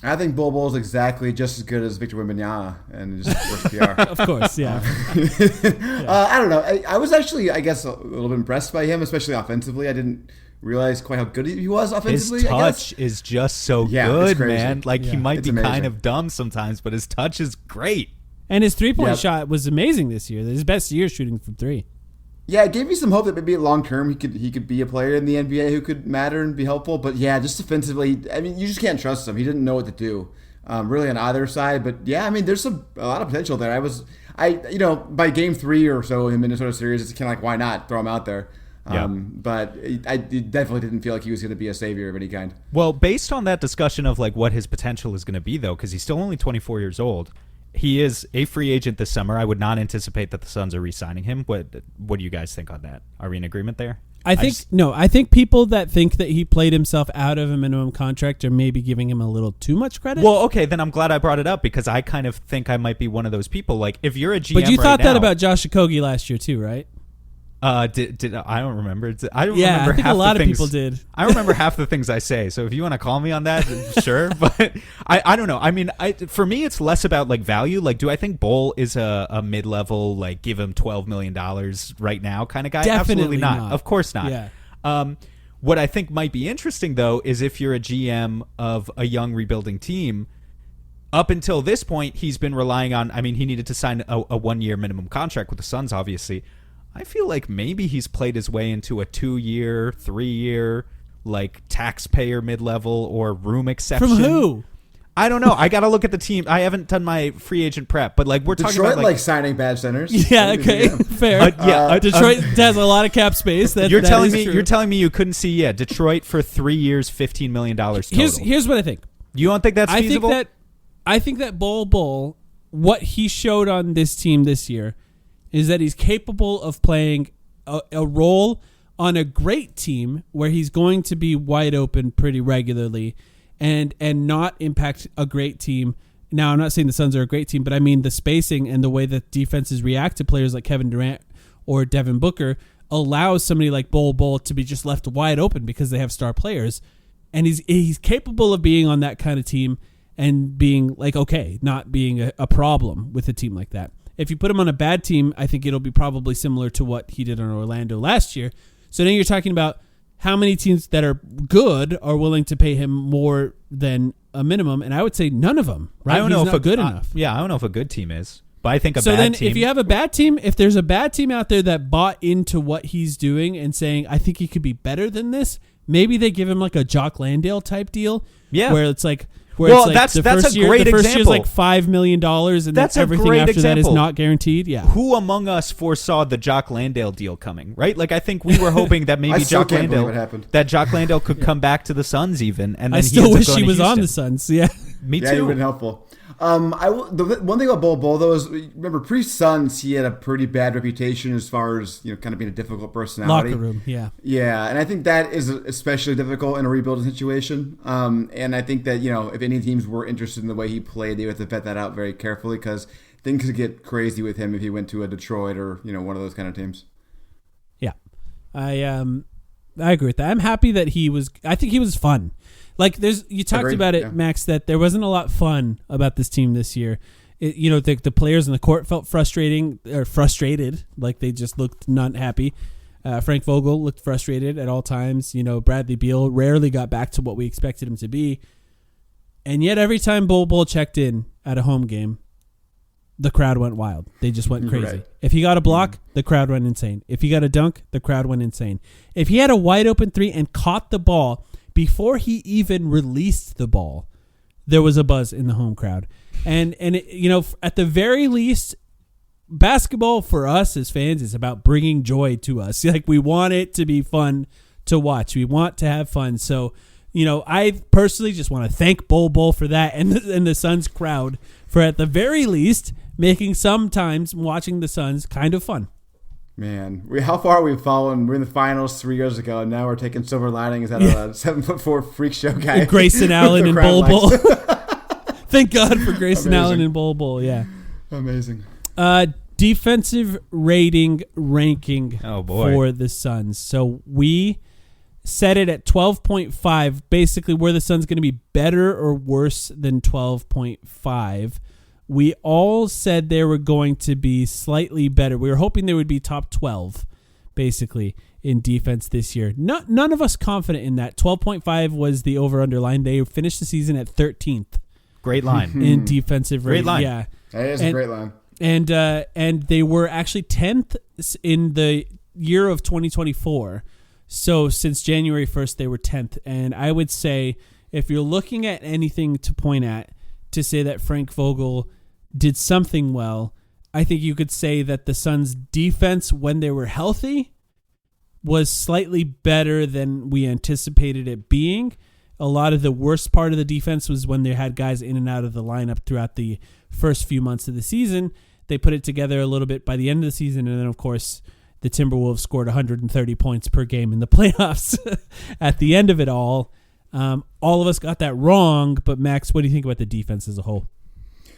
I think Bol is exactly just as good as Victor Wembanyama and just worse PR.
Of course, yeah.
I don't know. I was actually, I guess, a little bit impressed by him, especially offensively. I didn't realize quite how good he was offensively.
His touch is just so good, man. Like, he might be
amazing.
kind of dumb sometimes, but his touch is great.
And his three-point shot was amazing this year. His best year shooting from three.
Yeah, it gave me some hope that maybe long term he could be a player in the NBA who could matter and be helpful. But yeah, just defensively, I mean, you just can't trust him. He didn't know what to do, really on either side. But yeah, I mean, there's a lot of potential there. By game 3 or so in the Minnesota series, it's kind of like, why not throw him out there? But I definitely didn't feel like he was going to be a savior of any kind.
Well, based on that discussion of like what his potential is going to be, though, because he's still only 24 years old. He is a free agent this summer. I would not anticipate that the Suns are re-signing him. What do you guys think on that? Are we in agreement there?
I think people that think that he played himself out of a minimum contract are maybe giving him a little too much credit.
Well, okay, then I'm glad I brought it up because I kind of think I might be one of those people. Like, if you're a GM,
but you thought that about Josh Okogie last year too, right?
Did I don't remember. I don't
yeah,
remember
I think
half
a lot
the
of
things,
people did.
I remember half the things I say. So if you want to call me on that, sure. But I don't know. I mean, for me, it's less about like value. Like, do I think Bol is a mid-level, like give him $12 million right now kind of guy?
Definitely
Absolutely not. Of course not.
Yeah.
What I think might be interesting though is if you're a GM of a young rebuilding team. Up until this point, he's been relying on. I mean, he needed to sign a 1-year minimum contract with the Suns, obviously. I feel like maybe he's played his way into a 2-year, 3-year, like taxpayer mid-level or room exception.
From who?
I don't know. I got to look at the team. I haven't done my free agent prep, but like we're talking about
like signing bad centers.
Yeah, okay, fair. Detroit has a lot of cap space. You're telling
me you couldn't see Detroit for 3 years, $15 million total.
Here's what I think.
You don't think that's feasible?
I think that Bol, what he showed on this team this year, is that he's capable of playing a role on a great team where he's going to be wide open pretty regularly and not impact a great team. Now, I'm not saying the Suns are a great team, but I mean the spacing and the way that defenses react to players like Kevin Durant or Devin Booker allows somebody like Bol to be just left wide open because they have star players. And he's capable of being on that kind of team and being like, okay, not being a problem with a team like that. If you put him on a bad team, I think it'll be probably similar to what he did on Orlando last year. So now you're talking about how many teams that are good are willing to pay him more than a minimum, and I would say none of them. Right?
I don't know if
good enough.
I don't know if a good team is, but I think a bad team.
So then, if you have a bad team, if there's a bad team out there that bought into what he's doing and saying, I think he could be better than this, maybe they give him like a Jock Landale type deal, where it's like, Where
Well,
it's like
that's a great
the first year's
example.
like $5 million, and
That's
then
a
everything
great
after that is
example.
not guaranteed. Yeah.
Who among us foresaw the Jock Landale deal coming, right? Like, I think we were hoping that maybe
I still
Jock
can't believe it
Landale,
happened.
that Jock Landale could come back to the Suns even. And then
I still
ends up
wish
going
he
to
was on the
Houston.
Suns. Yeah.
Me
Yeah, it would
too.
have been helpful. The one thing about Bol Bol though is, remember pre-Suns he had a pretty bad reputation as far as kind of being a difficult personality.
Locker room. Yeah.
Yeah, and I think that is especially difficult in a rebuilding situation. And I think that if any teams were interested in the way he played, they would have to vet that out very carefully because things could get crazy with him if he went to a Detroit or one of those kind of teams.
Yeah. I agree with that. I'm happy that I think he was fun. Like you talked
Agreed,
about it,
yeah.
Max, that there wasn't a lot fun about this team this year. The players in the court felt frustrated, like they just looked not happy. Frank Vogel looked frustrated at all times. Bradley Beal rarely got back to what we expected him to be. And yet every time Bol Bol checked in at a home game, the crowd went wild. They just went crazy.
Right.
If he got a block, the crowd went insane. If he got a dunk, the crowd went insane. If he had a wide open three and caught the ball before he even released the ball, there was a buzz in the home crowd. And at the very least, basketball for us as fans is about bringing joy to us. Like, we want it to be fun to watch. We want to have fun. So, I personally just want to thank Bol Bol for that and the Suns crowd for, at the very least, making sometimes watching the Suns kind of fun.
Man, how far we've fallen. We're in the finals 3 years ago, and now we're taking silver linings out of a 7'4" freak show guy.
Grayson Allen
The
and
crowd
Bol Bol.
likes.
Thank God for Grayson
Amazing.
Allen and Bol Bol, yeah.
Amazing.
Defensive ranking
Oh, boy.
for the Suns. So we set it at 12.5, basically where the Suns going to be better or worse than 12.5. We all said they were going to be slightly better. We were hoping they would be top 12, basically, in defense this year. None of us confident in that. 12.5 was the over-under line. They finished the season at 13th
Great line.
in defensive rating.
Great line.
Yeah.
That is a great line.
And they were actually 10th in the year of 2024. So since January 1st, they were 10th. And I would say, if you're looking at anything to point at to say that Frank Vogel did something well, I think you could say that the Suns' defense, when they were healthy, was slightly better than we anticipated it being. A lot of the worst part of the defense was when they had guys in and out of the lineup throughout the first few months of the season. They put it together a little bit by the end of the season, and then, of course, the Timberwolves scored 130 points per game in the playoffs at the end of it all. All of us got that wrong, but Max, what do you think about the defense as a whole?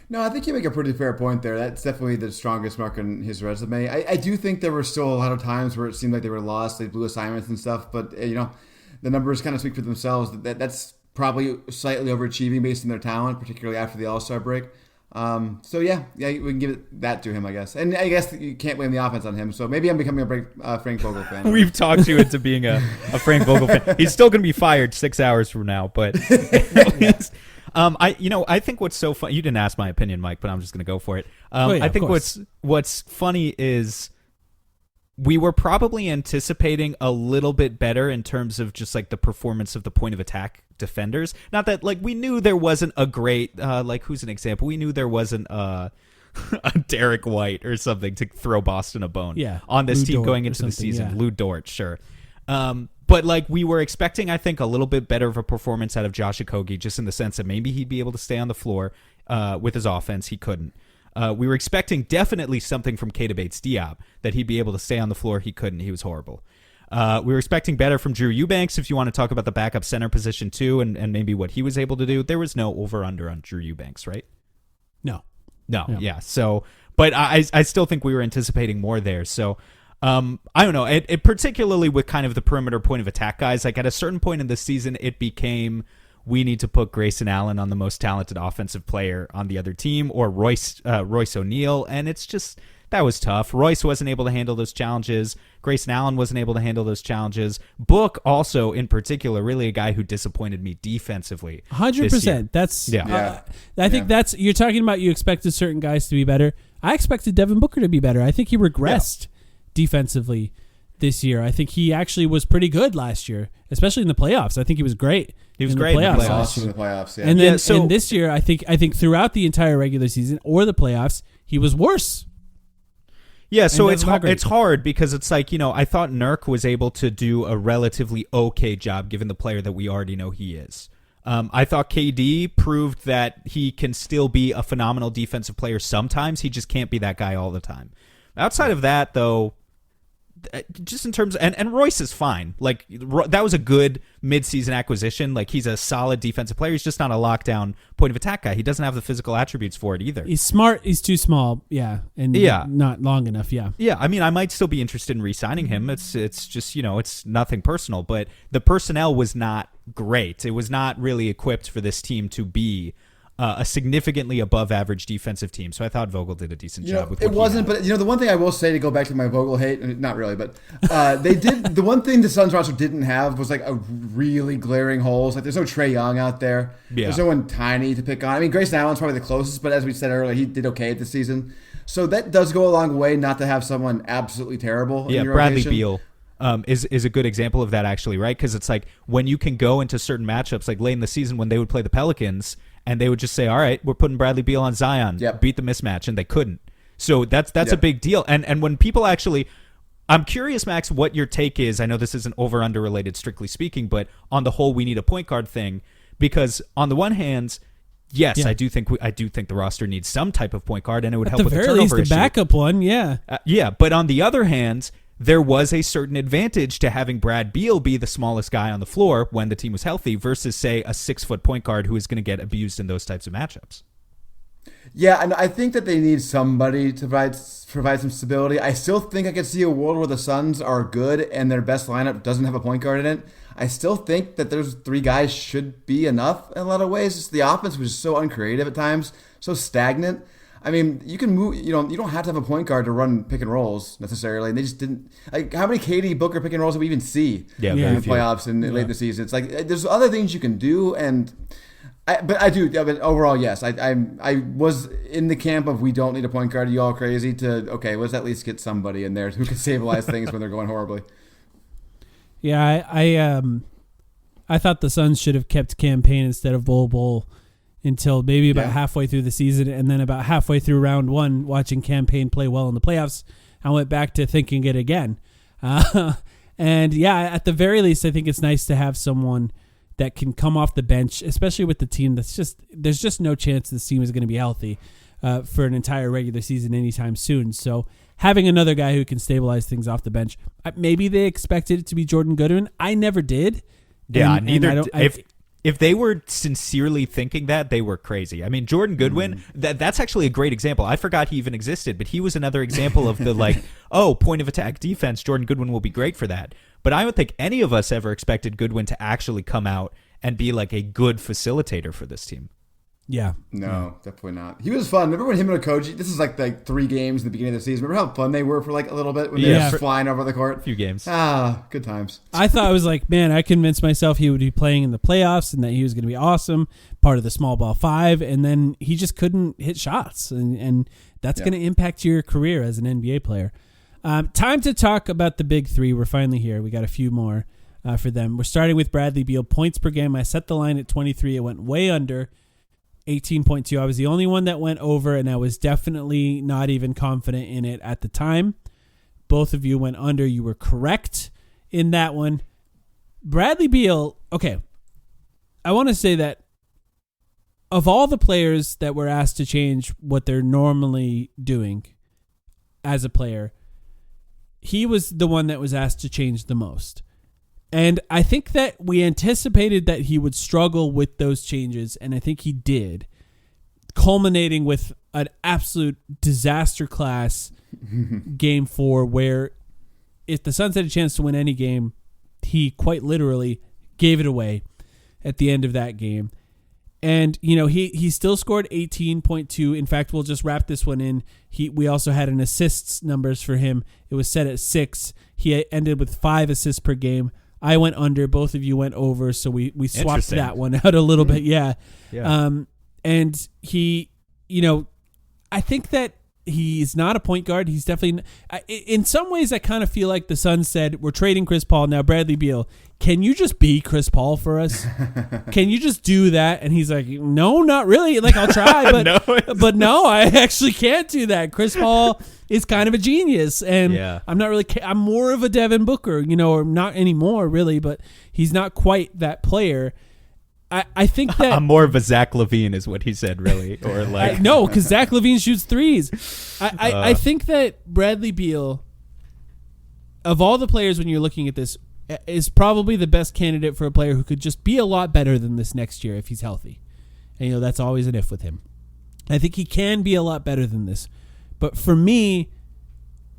No, I think you make a pretty fair point there. That's definitely the strongest mark on his resume. I do think there were still a lot of times where it seemed like they were lost, they blew assignments and stuff, but the numbers kind of speak for themselves. That's probably slightly overachieving based on their talent, particularly after the All-Star break. So yeah, we can give that to him, I guess. And I guess you can't blame the offense on him. So maybe I'm becoming a Frank Vogel fan.
We've talked you into being a Frank Vogel fan. He's still going to be fired 6 hours from now, but I think what's so funny. You didn't ask my opinion, Mike, but I'm just going to go for it. I think what's funny is we were probably anticipating a little bit better in terms of just like the performance of the point of attack defenders. Not that like we knew there wasn't a great who's an example? We knew there wasn't a Derek White or something to throw Boston a bone on this
Lou
team
Dort
going into the season.
Yeah.
Lou Dort, sure. But like we were expecting, I think, a little bit better of a performance out of Josh Okogie, just in the sense that maybe he'd be able to stay on the floor with his offense. He couldn't. We were expecting definitely something from Keita Bates-Diop, that he'd be able to stay on the floor. He couldn't. He was horrible. We were expecting better from Drew Eubanks, if you want to talk about the backup center position too, and maybe what he was able to do. There was no over-under on Drew Eubanks, right?
No.
Yeah. So, but I still think we were anticipating more there. So, I don't know. It particularly with kind of the perimeter point of attack guys, like at a certain point in the season, it became, we need to put Grayson Allen on the most talented offensive player on the other team, or Royce O'Neal, and it's just, that was tough. Royce wasn't able to handle those challenges. Grayson Allen wasn't able to handle those challenges. Book also, in particular, really a guy who disappointed me defensively.
100%. That's I think that's, you're talking about, you expected certain guys to be better. I expected Devin Booker to be better. I think he regressed defensively this year. I think he actually was pretty good last year, especially in the playoffs. I think he was great.
He was great in the playoffs.
Awesome in the playoffs, yeah.
And then and this year, I think throughout the entire regular season or the playoffs, he was worse.
Yeah, so it's hard because it's like, I thought Nurk was able to do a relatively okay job given the player that we already know he is. I thought KD proved that he can still be a phenomenal defensive player sometimes. He just can't be that guy all the time. Outside of that, though, just in terms of, and Royce is fine. Like, that was a good midseason acquisition. Like, he's a solid defensive player. He's just not a lockdown point of attack guy. He doesn't have the physical attributes for it either.
He's smart. He's too small. Yeah. And not long enough. Yeah.
Yeah. I mean, I might still be interested in re-signing him. It's just, it's nothing personal, but the personnel was not great. It was not really equipped for this team to be a significantly above average defensive team. So I thought Vogel did a decent job with what
it wasn't, but the one thing I will say to go back to my Vogel hate, not really, but they did, the one thing the Suns roster didn't have was like a really glaring holes. Like there's no Trae Young out there. Yeah. There's no one tiny to pick on. I mean, Grayson Allen's probably the closest, but as we said earlier, he did okay this season. So that does go a long way not to have someone absolutely terrible.
Yeah,
in your
Bradley
rotation.
Beal. Is a good example of that actually, right? Because it's like when you can go into certain matchups, like late in the season when they would play the Pelicans, and they would just say, all right, we're putting Bradley Beal on Zion, beat the mismatch, and they couldn't. So that's a big deal. And when people actually, I'm curious, Max, what your take is. I know this isn't over-under related, strictly speaking, but on the whole, we need a point guard thing. Because on the one hand, yes, I do think the roster needs some type of point guard, and it would help with the turnover issue. At the very least,
the backup one, yeah.
But on the other hand, there was a certain advantage to having Brad Beal be the smallest guy on the floor when the team was healthy versus, say, a 6-foot point guard who is going to get abused in those types of matchups.
Yeah, and I think that they need somebody to provide some stability. I still think I could see a world where the Suns are good and their best lineup doesn't have a point guard in it. I still think that those three guys should be enough in a lot of ways. Just the offense was so uncreative at times, so stagnant. I mean, you can move. You don't have to have a point guard to run pick and rolls necessarily. And they just didn't. Like, how many KD Booker pick and rolls do we even see in the playoffs and late in the season? It's like there's other things you can do, but overall, yes, I was in the camp of we don't need a point guard. Are you all crazy? To okay, let's at least get somebody in there who can stabilize things when they're going horribly.
Yeah, I thought the Suns should have kept Campaign instead of Bol until maybe about halfway through the season, and then about halfway through round one, watching Campaign play well in the playoffs, I went back to thinking it again. And yeah, at the very least, I think it's nice to have someone that can come off the bench, especially with the team there's just no chance this team is going to be healthy for an entire regular season anytime soon. So having another guy who can stabilize things off the bench, maybe they expected it to be Jordan Goodwin. I never did.
Yeah, neither. If they were sincerely thinking that, they were crazy. I mean, Jordan Goodwin, that's actually a great example. I forgot he even existed, but he was another example of the point of attack defense. Jordan Goodwin will be great for that. But I don't think any of us ever expected Goodwin to actually come out and be like a good facilitator for this team.
Yeah.
No, definitely not. He was fun. Remember when him and Okogie, this is like 3 games in the beginning of the season. Remember how fun they were for like a little bit when they were just flying over the court?
A few games.
Good times.
I thought, I was like, man, I convinced myself he would be playing in the playoffs and that he was going to be awesome, part of the small ball 5, and then he just couldn't hit shots. And that's going to impact your career as an NBA player. Time to talk about the big 3. We're finally here. We got a few more for them. We're starting with Bradley Beal. Points per game. I set the line at 23. It went way under. 18.2. I was the only one that went over, and I was definitely not even confident in it at the time. Both of you went under. You were correct in that one. Bradley Beal, okay. I want to say that of all the players that were asked to change what they're normally doing as a player, he was the one that was asked to change the most. And I think that we anticipated that he would struggle with those changes, and I think he did, culminating with an absolute disaster class game 4, where if the Suns had a chance to win any game, he quite literally gave it away at the end of that game. And, he still scored 18.2. In fact, we'll just wrap this one in. We also had an assists numbers for him. It was set at 6. He ended with 5 assists per game. I went under. Both of you went over, so we swapped that one out a little bit. Yeah. And he, I think that He's not a point guard. He's definitely in some ways. I kind of feel like the Suns said, "We're trading Chris Paul now. Bradley Beal, can you just be Chris Paul for us? Can you just do that?" And he's like, "No, not really. Like I'll try, but no, I actually can't do that. Chris Paul is kind of a genius, and I'm not really. I'm more of a Devin Booker, or not anymore, really. But he's not quite that player." I think that
I'm more of a Zach LaVine is what he said, really, or like
no, because Zach LaVine shoots threes. I think that Bradley Beal, of all the players when you're looking at this, is probably the best candidate for a player who could just be a lot better than this next year if he's healthy. And that's always an if with him. I think he can be a lot better than this, but for me,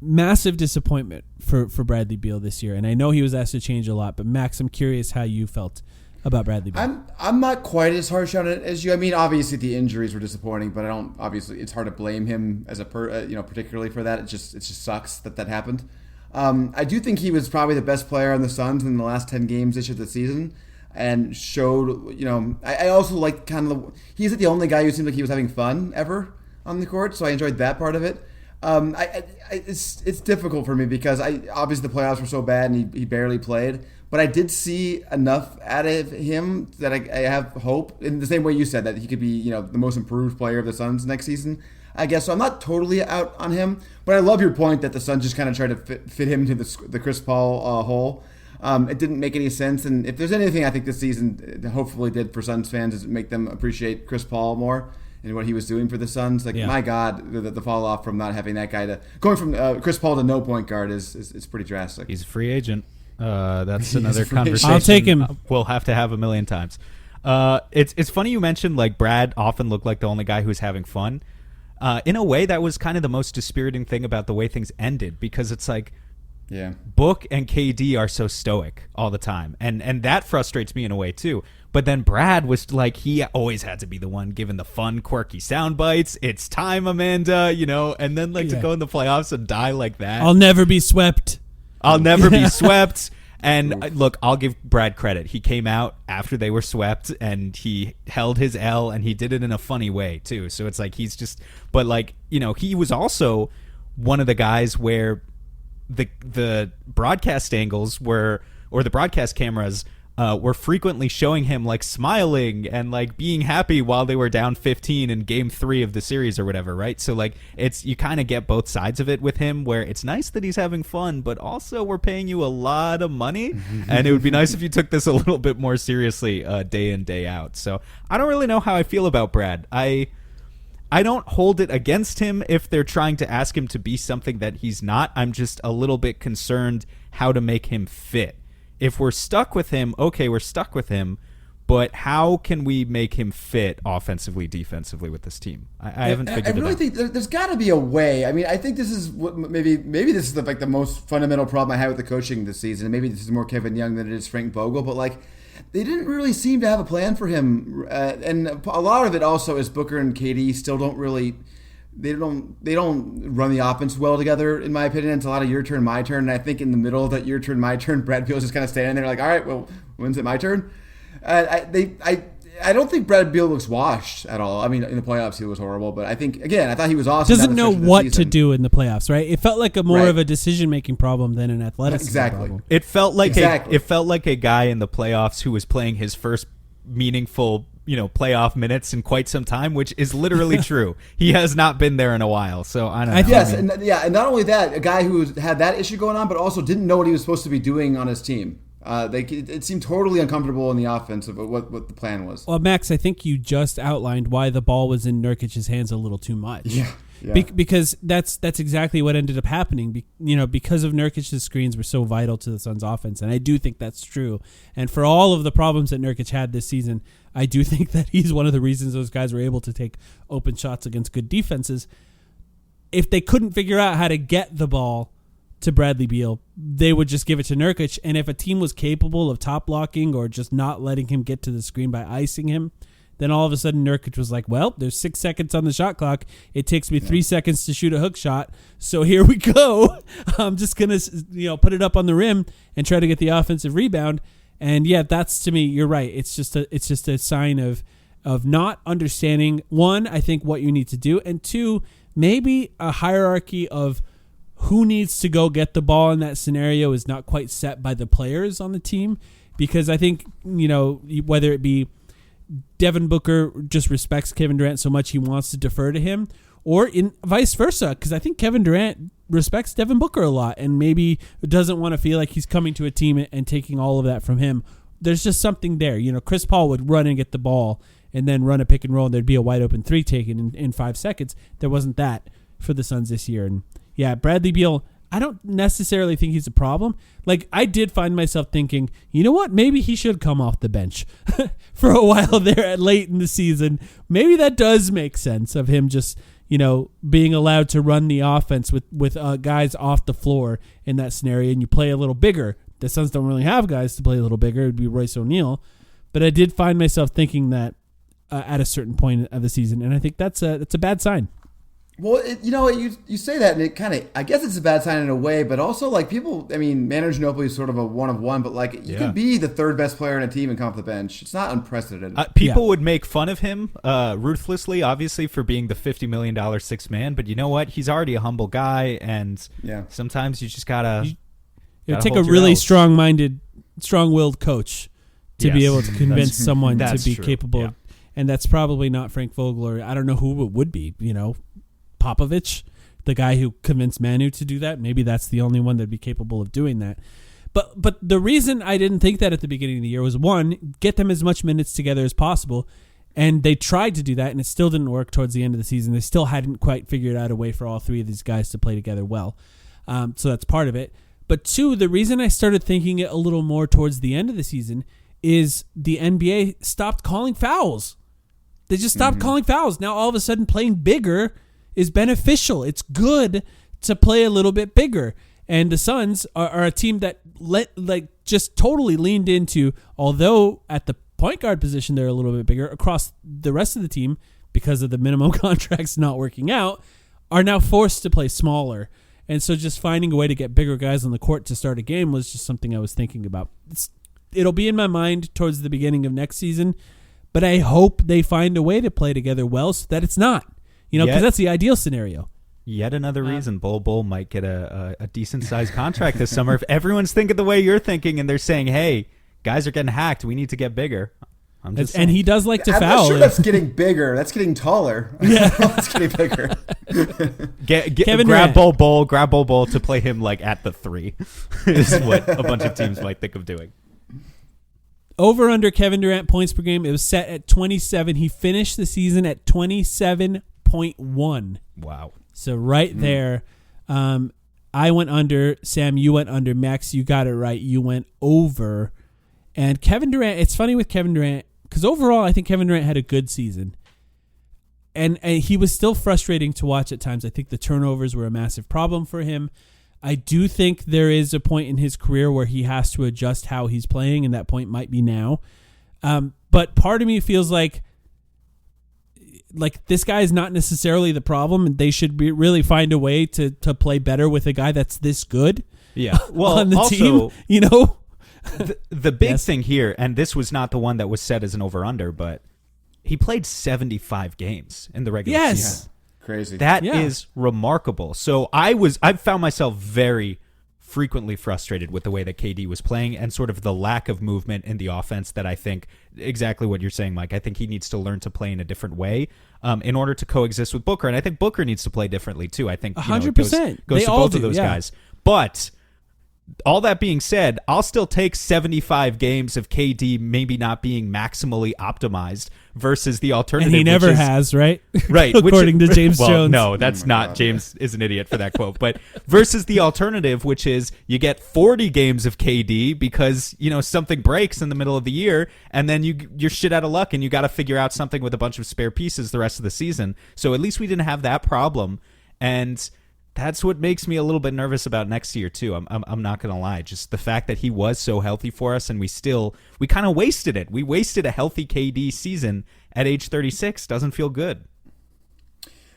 massive disappointment for Bradley Beal this year. And I know he was asked to change a lot, but Max, I'm curious how you felt about Bradley Beal.
I'm not quite as harsh on it as you. I mean, obviously the injuries were disappointing, but obviously it's hard to blame him as particularly for that. It just sucks that happened. I do think he was probably the best player on the Suns in the last 10 games this year of the season, and showed. I also like he's the only guy who seemed like he was having fun ever on the court, so I enjoyed that part of it. It's difficult for me because obviously the playoffs were so bad and he barely played. But I did see enough out of him that I have hope, in the same way you said that he could be, the most improved player of the Suns next season, I guess. So I'm not totally out on him, but I love your point that the Suns just kind of tried to fit him into the Chris Paul hole. It didn't make any sense, and if there's anything I think this season hopefully did for Suns fans is make them appreciate Chris Paul more and what he was doing for the Suns. My God, the fall off from not having that guy going from Chris Paul to no point guard is pretty drastic.
He's a free agent. That's another conversation.
I'll take him.
We'll have to have a million times. It's funny you mentioned like Brad often looked like the only guy who's having fun. In a way, that was kind of the most dispiriting thing about the way things ended, because it's like, Book and KD are so stoic all the time, and that frustrates me in a way too. But then Brad was like, he always had to be the one giving the fun, quirky sound bites. It's time, Amanda, and then to go in the playoffs and die like that.
I'll never be swept.
I'll never be swept. And look, I'll give Brad credit. He came out after they were swept and he held his L, and he did it in a funny way too. So it's like he was also one of the guys where the broadcast angles or the broadcast cameras were frequently showing him like smiling and like being happy while they were down 15 in game 3 of the series or whatever, right? So like you kind of get both sides of it with him, where it's nice that he's having fun, but also we're paying you a lot of money, and it would be nice if you took this a little bit more seriously day in, day out. So I don't really know how I feel about Brad. I don't hold it against him if they're trying to ask him to be something that he's not. I'm just a little bit concerned how to make him fit. If we're stuck with him, okay, we're stuck with him, but how can we make him fit offensively, defensively with this team? I haven't figured it out.
I really think there's got to be a way. I mean, I think this is what maybe this is the most fundamental problem I have with the coaching this season, and maybe this is more Kevin Young than it is Frank Vogel, but they didn't really seem to have a plan for him, and a lot of it also is Booker and KD still don't really. They don't run the offense well together, in my opinion. It's a lot of your turn, my turn. And I think in the middle of that your turn, my turn, Brad Beal's just kind of standing there like, all right, well, when's it my turn? I don't think Brad Beal looks washed at all. I mean, in the playoffs he was horrible, but I thought he was awesome.
Doesn't know what to do in the playoffs, right? It felt like more of a decision-making problem than an athleticism problem.
It felt like a guy in the playoffs who was playing his first meaningful playoff minutes in quite some time, which is literally true. He has not been there in a while, so I don't know.
Yes, and not only that, a guy who had that issue going on, but also didn't know what he was supposed to be doing on his team. It seemed totally uncomfortable in the offense of what the plan was.
Well, Max, I think you just outlined why the ball was in Nurkic's hands a little too much.
Yeah.
Because that's exactly what ended up happening. Because of Nurkic's screens were so vital to the Suns' offense, and I do think that's true. And for all of the problems that Nurkic had this season, I do think that he's one of the reasons those guys were able to take open shots against good defenses. If they couldn't figure out how to get the ball to Bradley Beal, they would just give it to Nurkic. And if a team was capable of top blocking or just not letting him get to the screen by icing him, then all of a sudden Nurkic was like, well, there's 6 seconds on the shot clock. It takes me 3 seconds to shoot a hook shot. So here we go. I'm just going to put it up on the rim and try to get the offensive rebound. And yeah, that's, to me, you're right. It's just a sign of of not understanding, one, I think what you need to do, and two, maybe a hierarchy of who needs to go get the ball in that scenario is not quite set by the players on the team. Because I think, whether it be Devin Booker just respects Kevin Durant so much he wants to defer to him, or in vice versa, because I think Kevin Durant respects Devin Booker a lot and maybe doesn't want to feel like he's coming to a team and taking all of that from him. There's just something there. Chris Paul would run and get the ball and then run a pick and roll, and there'd be a wide open three taken in 5 seconds. There wasn't that for the Suns this year. And yeah, Bradley Beal, I don't necessarily think he's a problem. Like, I did find myself thinking, you know what? Maybe he should come off the bench for a while there late in the season. Maybe that does make sense of him just, being allowed to run the offense with guys off the floor in that scenario, and you play a little bigger. The Suns don't really have guys to play a little bigger. It would be Royce O'Neal. But I did find myself thinking that at a certain point of the season, and I think that's a bad sign.
Well, you say that, and it kind of, I guess it's a bad sign in a way, but also, like, people, Manu Ginobili is sort of a one of one, but, like, you could be the third best player in a team and come off the bench. It's not unprecedented.
People would make fun of him ruthlessly, obviously, for being the $50 million sixth man, but you know what? He's already a humble guy, and sometimes you just gotta
take a really strong-minded, strong-willed coach to be able to convince someone to be capable. Yeah. And that's probably not Frank Vogel, or I don't know who it would be, Popovich, the guy who convinced Manu to do that. Maybe that's the only one that'd be capable of doing that. But the reason I didn't think that at the beginning of the year was, one, get them as much minutes together as possible. And they tried to do that, and it still didn't work towards the end of the season. They still hadn't quite figured out a way for all three of these guys to play together well. So that's part of it. But two, the reason I started thinking it a little more towards the end of the season is the NBA stopped calling fouls. They just stopped calling fouls. Now all of a sudden playing bigger is beneficial. It's good to play a little bit bigger. And the Suns are a team that just totally leaned into, although at the point guard position they're a little bit bigger, across the rest of the team, because of the minimum contracts not working out, are now forced to play smaller. And so just finding a way to get bigger guys on the court to start a game was just something I was thinking about. It'll be in my mind towards the beginning of next season, but I hope they find a way to play together well so that it's not. Because that's the ideal scenario.
Yet another reason Bol might get a decent-sized contract this summer. If everyone's thinking the way you're thinking and they're saying, hey, guys are getting hacked, we need to get bigger.
And he does like to foul.
I'm not sure that's getting bigger. That's getting taller. Yeah. That's getting bigger.
Grab Bol to play him like at the 3 is what a bunch of teams might think of doing.
Over under Kevin Durant points per game, it was set at 27. He finished the season at 27.1.
Wow.
So right there, I went under. Sam, you went under. Max, you got it right. You went over. And Kevin Durant, it's funny with Kevin Durant, because overall I think Kevin Durant had a good season. And he was still frustrating to watch at times. I think the turnovers were a massive problem for him. I do think there is a point in his career where he has to adjust how he's playing, and that point might be now. But part of me feels like this guy is not necessarily the problem, and they should really find a way to play better with a guy that's this good.
Yeah, well,
on the
also,
team,
the big thing here, and this was not the one that was set as an over-under, but he played 75 games in the regular season.
Crazy.
That is remarkable. So I found myself very frequently frustrated with the way that KD was playing and sort of the lack of movement in the offense that I think exactly what you're saying, Mike. I think he needs to learn to play in a different way in order to coexist with Booker. And I think Booker needs to play differently too. I think
100%.
Goes to both of those guys. But all that being said, I'll still take 75 games of KD maybe not being maximally optimized versus the alternative.
And he never has, right?
Right.
According to James Jones.
No, that's not. God. James is an idiot for that quote. But versus the alternative, which is you get 40 games of KD because, something breaks in the middle of the year, and then you're shit out of luck, and you got to figure out something with a bunch of spare pieces the rest of the season. So at least we didn't have that problem. And that's what makes me a little bit nervous about next year too. I'm not gonna lie. Just the fact that he was so healthy for us, and we kind of wasted it. We wasted a healthy KD season at age 36. Doesn't feel good.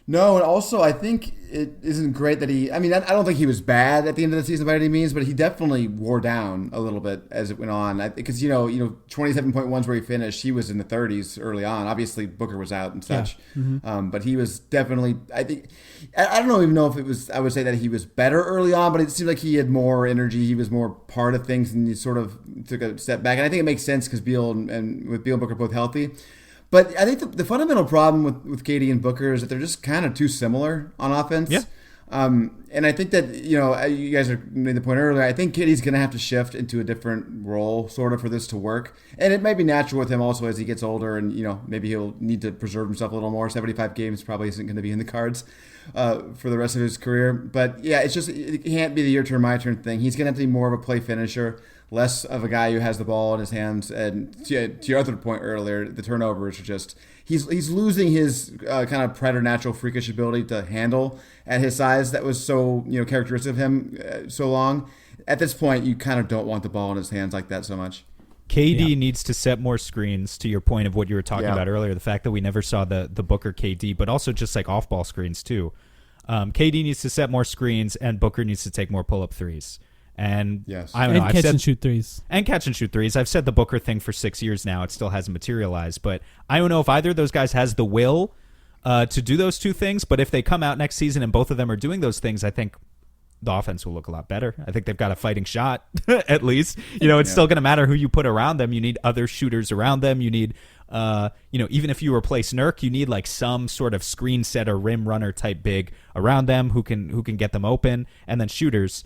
No, and also I think it isn't great that he. I mean, I don't think he was bad at the end of the season by any means, but he definitely wore down a little bit as it went on. Because 27.1 is where he finished. He was in the 30s early on. Obviously, Booker was out and such, but he was definitely. I think I don't even know if it was. I would say that he was better early on, but it seemed like he had more energy. He was more part of things, and he sort of took a step back. And I think it makes sense because Beal and with Beal and Booker both healthy. But I think the fundamental problem with KD and Booker is that they're just kind of too similar on offense.
Yeah.
And I think that, you guys made the point earlier, I think KD's going to have to shift into a different role sort of for this to work. And it might be natural with him also as he gets older and, maybe he'll need to preserve himself a little more. 75 games probably isn't going to be in the cards for the rest of his career. But yeah, it can't be the your turn, my turn thing. He's going to have to be more of a play finisher, less of a guy who has the ball in his hands. And to your other point earlier, the turnovers are just he's losing his kind of preternatural freakish ability to handle at his size that was so characteristic of him so long. At this point, you kind of don't want the ball in his hands like that so much.
KD needs to set more screens, to your point of what you were talking about earlier, the fact that we never saw the Booker KD, but also just like off-ball screens too. KD needs to set more screens, and Booker needs to take more pull-up threes. And
yes.
I don't know.
Catch and shoot threes.
And catch and shoot threes. I've said the Booker thing for 6 years now. It still hasn't materialized. But I don't know if either of those guys has the will to do those two things. But if they come out next season and both of them are doing those things, I think the offense will look a lot better. I think they've got a fighting shot, at least. It's still going to matter who you put around them. You need other shooters around them. You need, even if you replace Nurk, you need like some sort of screen setter, rim runner type big around them who can get them open, and then shooters.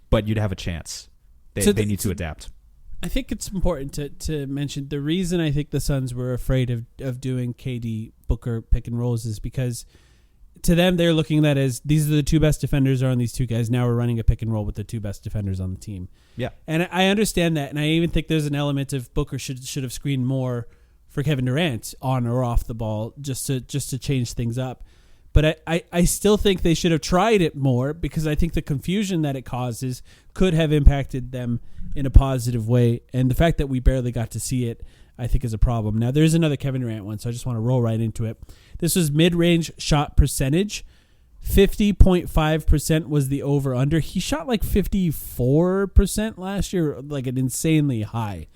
But you'd have a chance. They need to adapt.
I think it's important to mention the reason I think the Suns were afraid of doing KD Booker pick and rolls is because to them they're looking at that as these are the two best defenders are on these two guys. Now we're running a pick and roll with the two best defenders on the team.
Yeah.
And I understand that, and I even think there's an element of Booker should have screened more for Kevin Durant on or off the ball just to change things up. But I still think they should have tried it more because I think the confusion that it causes could have impacted them in a positive way. And the fact that we barely got to see it, I think, is a problem. Now, there's another Kevin Durant one, so I just want to roll right into it. This was mid-range shot percentage. 50.5% was the over-under. He shot like 54% last year, like an insanely high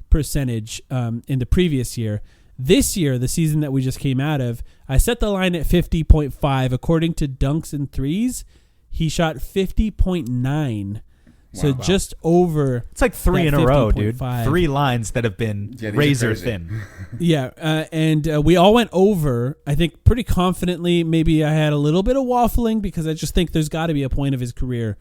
percentage in the previous year. This year, the season that we just came out of, I set the line at 50.5. According to Dunks and Threes, he shot 50.9. So just over.
It's like 3 in a row, dude. 3 lines that have been razor thin.
Yeah, and we all went over, I think, pretty confidently. Maybe I had a little bit of waffling because I just think there's got to be a point of his career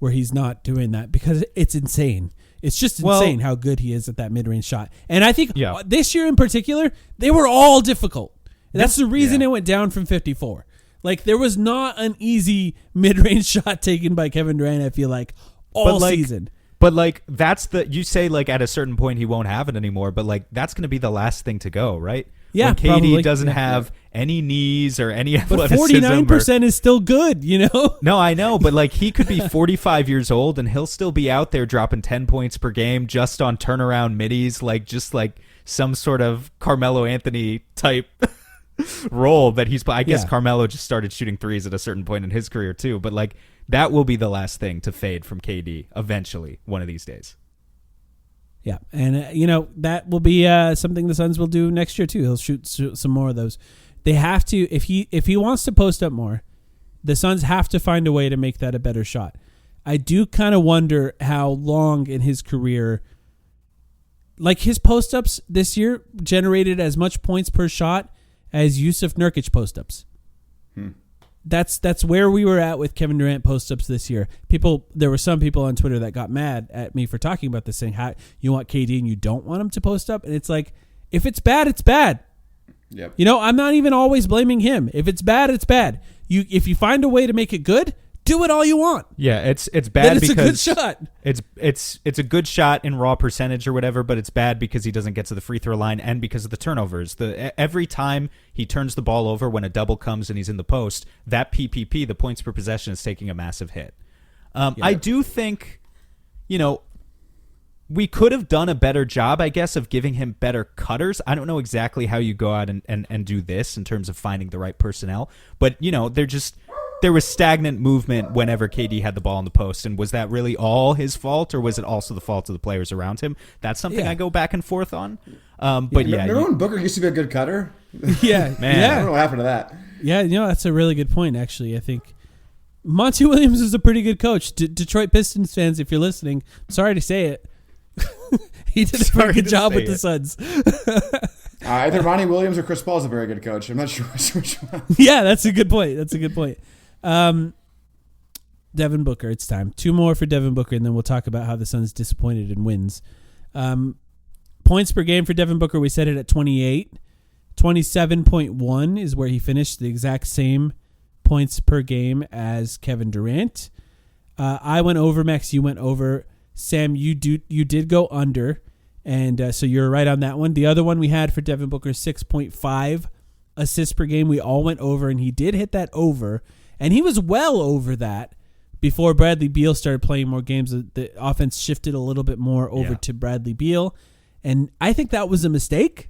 where he's not doing that because it's insane. It's just insane how good he is at that mid-range shot. And I think this year in particular, they were all difficult. That's the reason it went down from 54. Like, there was not an easy mid-range shot taken by Kevin Durant, I feel like, all season.
But, like, you say, like, at a certain point he won't have it anymore, but, like, that's going to be the last thing to go, right?
Yeah,
when KD
probably
doesn't have any knees or any athleticism.
But 49% is still good,
No, I know, but like he could be 45 years old and he'll still be out there dropping 10 points per game just on turnaround middies, just like some sort of Carmelo Anthony type role that he's. I guess Carmelo just started shooting threes at a certain point in his career too, but like that will be the last thing to fade from KD eventually, one of these days.
Yeah, and that will be something the Suns will do next year too. He'll shoot some more of those. They have to if he wants to post up more, the Suns have to find a way to make that a better shot. I do kind of wonder how long in his career, like his post ups this year generated as much points per shot as Yusuf Nurkic post ups. That's where we were at with Kevin Durant post-ups this year. There were some people on Twitter that got mad at me for talking about this, saying how you want KD and you don't want him to post up. And it's like, if it's bad, it's bad.
Yep.
I'm not even always blaming him. If it's bad, it's bad. If you find a way to make it good, do it all you want.
Yeah, it's bad
then it's
because
a good shot.
It's a good shot in raw percentage or whatever, but it's bad because he doesn't get to the free throw line and because of the turnovers. Every time he turns the ball over when a double comes and he's in the post, that PPP, the points per possession, is taking a massive hit. I do think, we could have done a better job, I guess, of giving him better cutters. I don't know exactly how you go out and do this in terms of finding the right personnel, but there was stagnant movement whenever KD had the ball in the post, and was that really all his fault, or was it also the fault of the players around him? That's something I go back and forth on.
Remember when Booker used to be a good cutter?
Yeah,
man.
I don't know what happened to that.
Yeah, that's a really good point, actually. I think Monty Williams is a pretty good coach. Detroit Pistons fans, if you're listening, sorry to say it. He did a pretty good job with the Suns.
Either Monty Williams or Chris Paul is a very good coach. I'm not sure which one.
Yeah, that's a good point. Devin Booker, it's time. 2 more for Devin Booker, and then we'll talk about how the Suns disappointed in wins. Points per game for Devin Booker, we set it at 28. 27.1 is where he finished, the exact same points per game as Kevin Durant. I went over, Max, you went over. Sam, you did go under, and so you're right on that one. The other one we had for Devin Booker, 6.5 assists per game. We all went over, and he did hit that over, and he was well over that before Bradley Beal started playing more games. The offense shifted a little bit more over to Bradley Beal, and I think that was a mistake.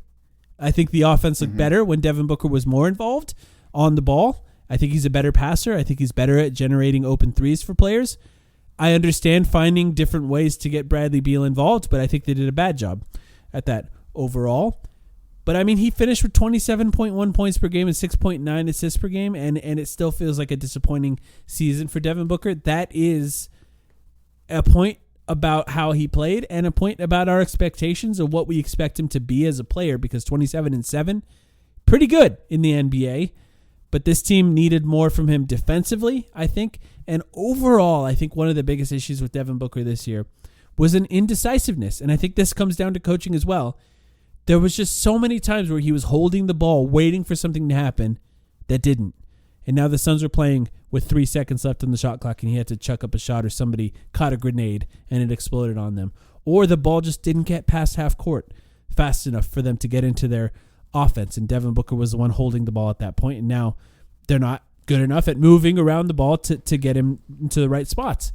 I think the offense looked better when Devin Booker was more involved on the ball. I think he's a better passer. I think he's better at generating open threes for players. I understand finding different ways to get Bradley Beal involved, but I think they did a bad job at that overall. But, I mean, he finished with 27.1 points per game and 6.9 assists per game, and it still feels like a disappointing season for Devin Booker. That is a point about how he played and a point about our expectations of what we expect him to be as a player, because 27-7, pretty good in the NBA. But this team needed more from him defensively, I think. And overall, I think one of the biggest issues with Devin Booker this year was an indecisiveness. And I think this comes down to coaching as well. There was just so many times where he was holding the ball, waiting for something to happen that didn't. And now the Suns are playing with 3 seconds left on the shot clock, and he had to chuck up a shot, or somebody caught a grenade and it exploded on them. Or the ball just didn't get past half court fast enough for them to get into their offense, and Devin Booker was the one holding the ball at that point, and now they're not good enough at moving around the ball to get him into the right spots.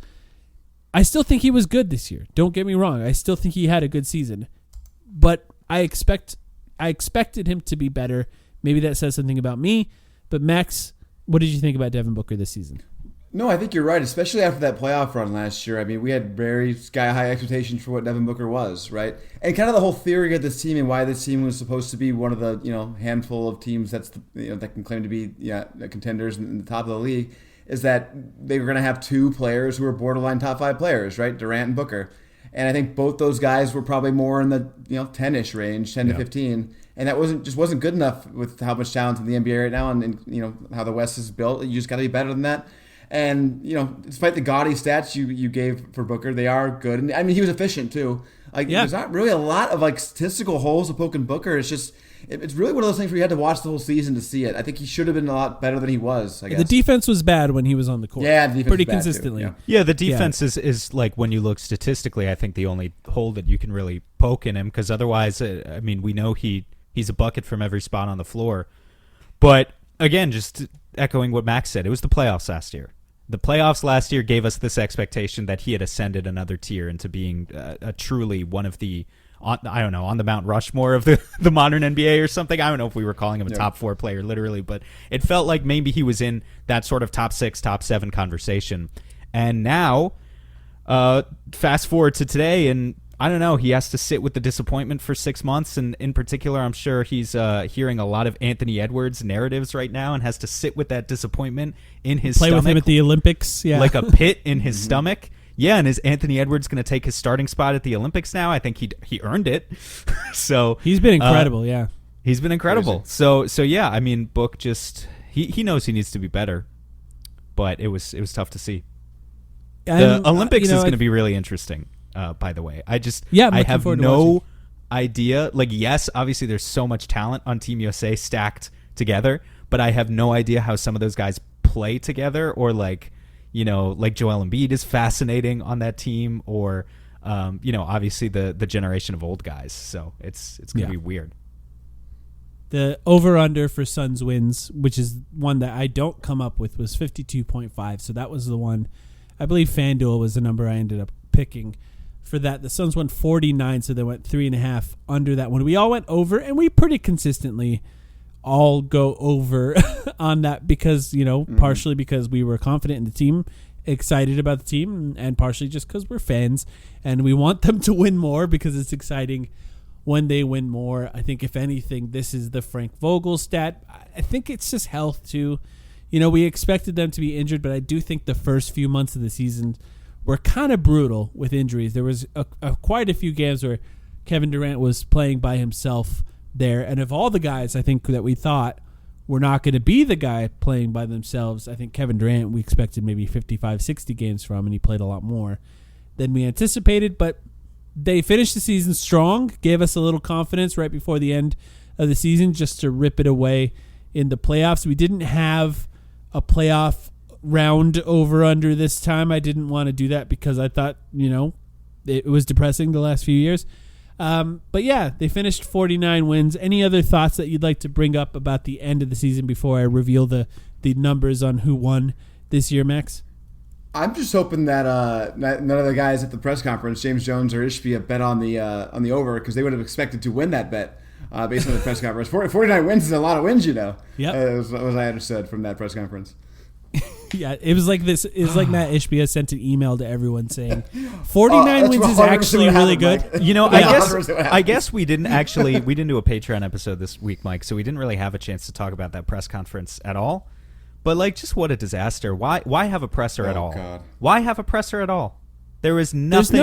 I still think he was good this year. Don't get me wrong. I still think he had a good season, but I expected him to be better. Maybe that says something about me, but Max, what did you think about Devin Booker this season?
No, I think you're right, especially after that playoff run last year. I mean, we had very sky-high expectations for what Devin Booker was, right? And kind of the whole theory of this team and why this team was supposed to be one of the, handful of teams that can claim to be contenders in the top of the league is that they were going to have 2 players who were borderline top 5 players, right? Durant and Booker. And I think both those guys were probably more in the 10-ish range, 10 to 15. And that wasn't good enough with how much talent in the NBA right now and how the West is built. You just got to be better than that. And, despite the gaudy stats you gave for Booker, they are good. And I mean, he was efficient too. There's not really a lot of statistical holes to poke in Booker. It's just, it's really one of those things where you had to watch the whole season to see it. I think he should have been a lot better than he was, I guess.
The defense was bad when he was on the court.
Yeah, the defense
pretty
was bad
consistently.
Too,
Yeah, the defense is like, when you look statistically, I think the only hole that you can really poke in him, because otherwise, we know he's a bucket from every spot on the floor. But again, just echoing what Max said, it was the playoffs last year. The playoffs last year gave us this expectation that he had ascended another tier into being a truly one of the, on the Mount Rushmore of the modern NBA or something. I don't know if we were calling him a top 4 player literally, but it felt like maybe he was in that sort of top 6, top 7 conversation. And now, fast forward to today, and I don't know, he has to sit with the disappointment for 6 months, and in particular, I'm sure he's hearing a lot of Anthony Edwards narratives right now and has to sit with that disappointment in his stomach.
Play with him at the Olympics,
like a pit in his stomach. Yeah, and is Anthony Edwards going to take his starting spot at the Olympics now? I think he earned it. So
he's been incredible, yeah.
He's been incredible. So yeah, I mean, Book just he knows he needs to be better, but it was tough to see. The Olympics is going to be really interesting. By the way, I have no idea. Like, yes, obviously there's so much talent on Team USA stacked together, but I have no idea how some of those guys play together, or like Joel Embiid is fascinating on that team, or obviously the generation of old guys. So it's going to be weird.
The over-under for Suns wins, which is one that I don't come up with, was 52.5. So that was the one. I believe FanDuel was the number I ended up picking. for that. The Suns went 49, so they went 3.5 under that one. We all went over, and we pretty consistently all go over on that because, partially because we were confident in the team, excited about the team, and partially just because we're fans and we want them to win more because it's exciting when they win more. I think if anything, this is the Frank Vogel stat. I think it's just health too. We expected them to be injured, but I do think the first few months of the season were kind of brutal with injuries. There was quite a few games where Kevin Durant was playing by himself there. And of all the guys I think that we thought were not going to be the guy playing by themselves, I think Kevin Durant we expected maybe 55, 60 games from, and he played a lot more than we anticipated. But they finished the season strong, gave us a little confidence right before the end of the season just to rip it away in the playoffs. We didn't have a playoff round over under this time. I didn't want to do that because I thought, it was depressing the last few years. But yeah, they finished 49 wins. Any other thoughts that you'd like to bring up about the end of the season before I reveal the numbers on who won this year, Max?
I'm just hoping that none of the guys at the press conference, James Jones or Ishbia, bet on the over because they would have expected to win that bet based on the press conference. 49 wins is a lot of wins, Yeah, was I understood from that press conference.
Yeah, it was like this. It was like Matt Ishbia sent an email to everyone saying 49 wins is actually really good.
I guess we didn't do a Patreon episode this week, Mike, so we didn't really have a chance to talk about that press conference at all. But just what a disaster. Why have a presser at all?
God.
Why have a presser at all? There was nothing.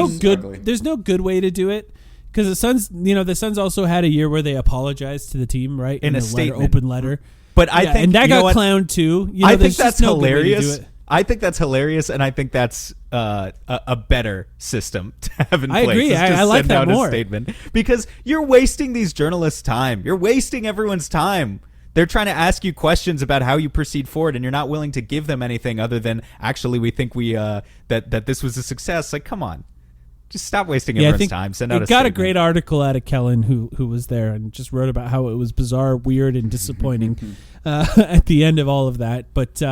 There's no good way to do it. Because the Suns also had a year where they apologized to the team, right?
In a
statement, open letter.
But I think,
and that got clowned too.
I think that's hilarious. I think that's hilarious, and I think that's a better system to have in place.
I agree. I like that more.
A statement because you're wasting these journalists' time. You're wasting everyone's time. They're trying to ask you questions about how you proceed forward, and you're not willing to give them anything other than actually we think that this was a success. Come on. Just stop wasting everyone's time. Send out a statement.
Got a great article out of Kellen who was there and just wrote about how it was bizarre, weird, and disappointing at the end of all of that. But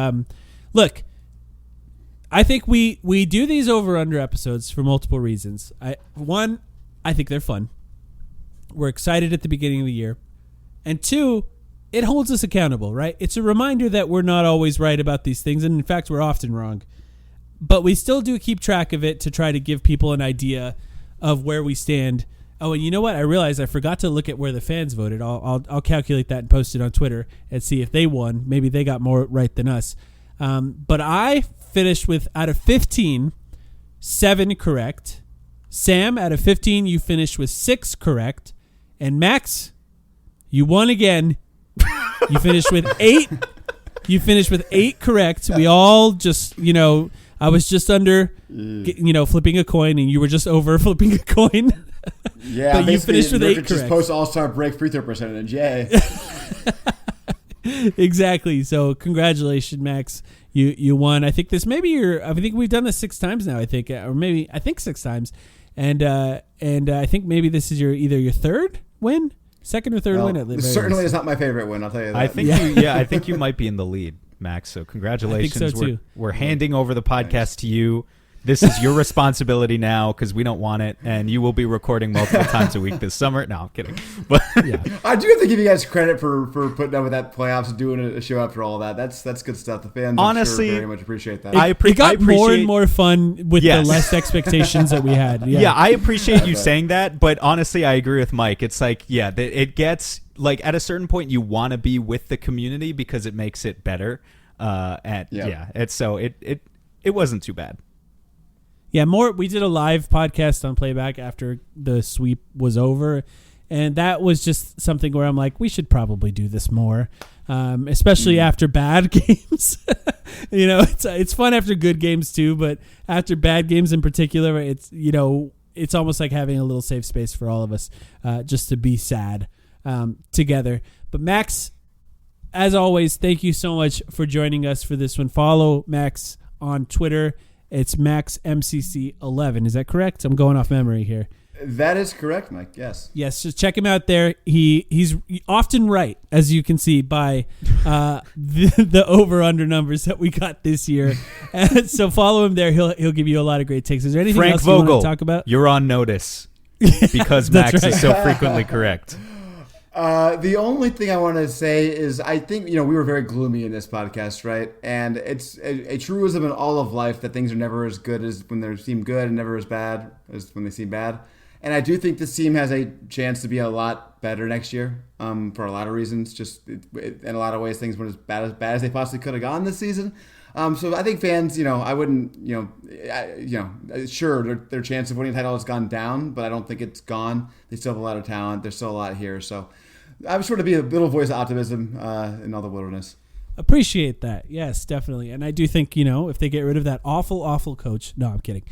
look, I think we do these over-under episodes for multiple reasons. One, I think they're fun. We're excited at the beginning of the year. And two, it holds us accountable, right? It's a reminder that we're not always right about these things, and in fact, we're often wrong. But we still do keep track of it to try to give people an idea of where we stand. Oh, and you know what? I realized I forgot to look at where the fans voted. I'll calculate that and post it on Twitter and see if they won. Maybe they got more right than us. But I finished with, out of 15, 7 correct. Sam, out of 15, you finished with 6 correct. And Max, you won again. You finished with 8. You finished with 8 correct. We all just, I was just under, flipping a coin, and you were just over flipping a coin.
Yeah,
but you finished with 8 correct.
Just post all-star break free throw percentage. Yay.
Exactly. So congratulations, Max. You won. I think this maybe I think we've done this 6 times now. I think 6 times, and I think maybe this is either your third win, second or third win.
This certainly is not my favorite win. I'll tell you that.
I think you might be in the lead, Max. So congratulations.
I think so too.
We're handing over the podcast to you. This is your responsibility now because we don't want it, and you will be recording multiple times a week this summer. No, I'm kidding. But
yeah. I do have to give you guys credit for putting up with that playoffs and doing a show after all that. That's good stuff. The fans, honestly, very much appreciate that.
It got more and more fun with the less expectations that we had.
Yeah, I appreciate you saying that, but honestly, I agree with Mike. It's it gets at a certain point you want to be with the community because it makes it better. It wasn't too bad.
Yeah, we did a live podcast on Playback after the sweep was over, and that was just something where I'm like, we should probably do this more, especially after bad games. It's fun after good games too, but after bad games in particular, it's almost like having a little safe space for all of us just to be sad together. But Max, as always, thank you so much for joining us for this one. Follow Max on Twitter. It's MaxMCC11. Is that correct? I'm going off memory here.
That is correct, Mike. Yes.
Yes, just check him out there. He's often right, as you can see by the over/under numbers that we got this year. And so follow him there. He'll give you a lot of great takes. Is there anything
Frank
else
Vogel,
you want to talk about?
You're on notice because Max is so frequently correct.
The only thing I want to say is I think, we were very gloomy in this podcast, right? And it's a truism in all of life that things are never as good as when they seem good and never as bad as when they seem bad. And I do think this team has a chance to be a lot better next year for a lot of reasons. Just in a lot of ways, things went as bad as they possibly could have gone this season. So I think fans, I wouldn't, sure, their chance of winning the title has gone down, but I don't think it's gone. They still have a lot of talent. There's still a lot here. So I'm sure to be a little voice of optimism in all the wilderness.
Appreciate that. Yes, definitely. And I do think, if they get rid of that awful coach. No, I'm kidding.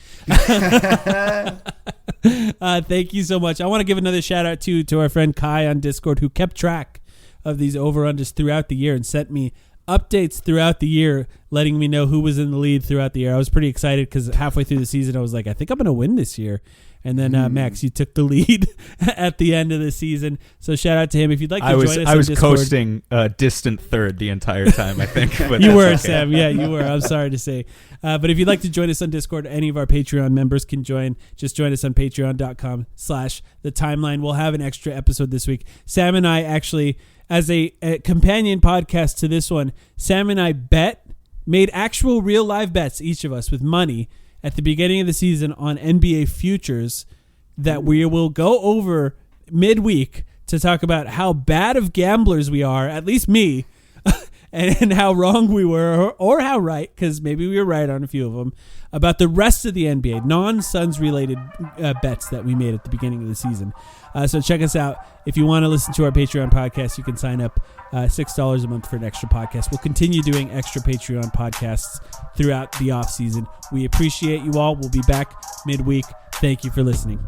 Thank you so much. I want to give another shout out to our friend Kai on Discord, who kept track of these over-unders throughout the year and sent me updates throughout the year, letting me know who was in the lead throughout the year. I was pretty excited because halfway through the season, I was like, I think I'm going to win this year. And then Max, you took the lead at the end of the season. So shout out to him. If you'd like to join us on Discord.
I was coasting distant third the entire time, I think. But
you were, okay. Sam. Yeah, you were. I'm sorry to say. But if you'd like to join us on Discord, any of our Patreon members can join. Just join us on patreon.com/thetimeline. We'll have an extra episode this week. Sam and I actually, as a companion podcast to this one, Sam and I made actual real live bets, each of us, with money at the beginning of the season on NBA futures that we will go over midweek to talk about how bad of gamblers we are, at least me, and how wrong we were, or how right, because maybe we were right on a few of them, about the rest of the NBA, non-Suns related bets that we made at the beginning of the season. So check us out. If you want to listen to our Patreon podcast, you can sign up $6 a month for an extra podcast. We'll continue doing extra Patreon podcasts throughout the off season. We appreciate you all. We'll be back midweek. Thank you for listening.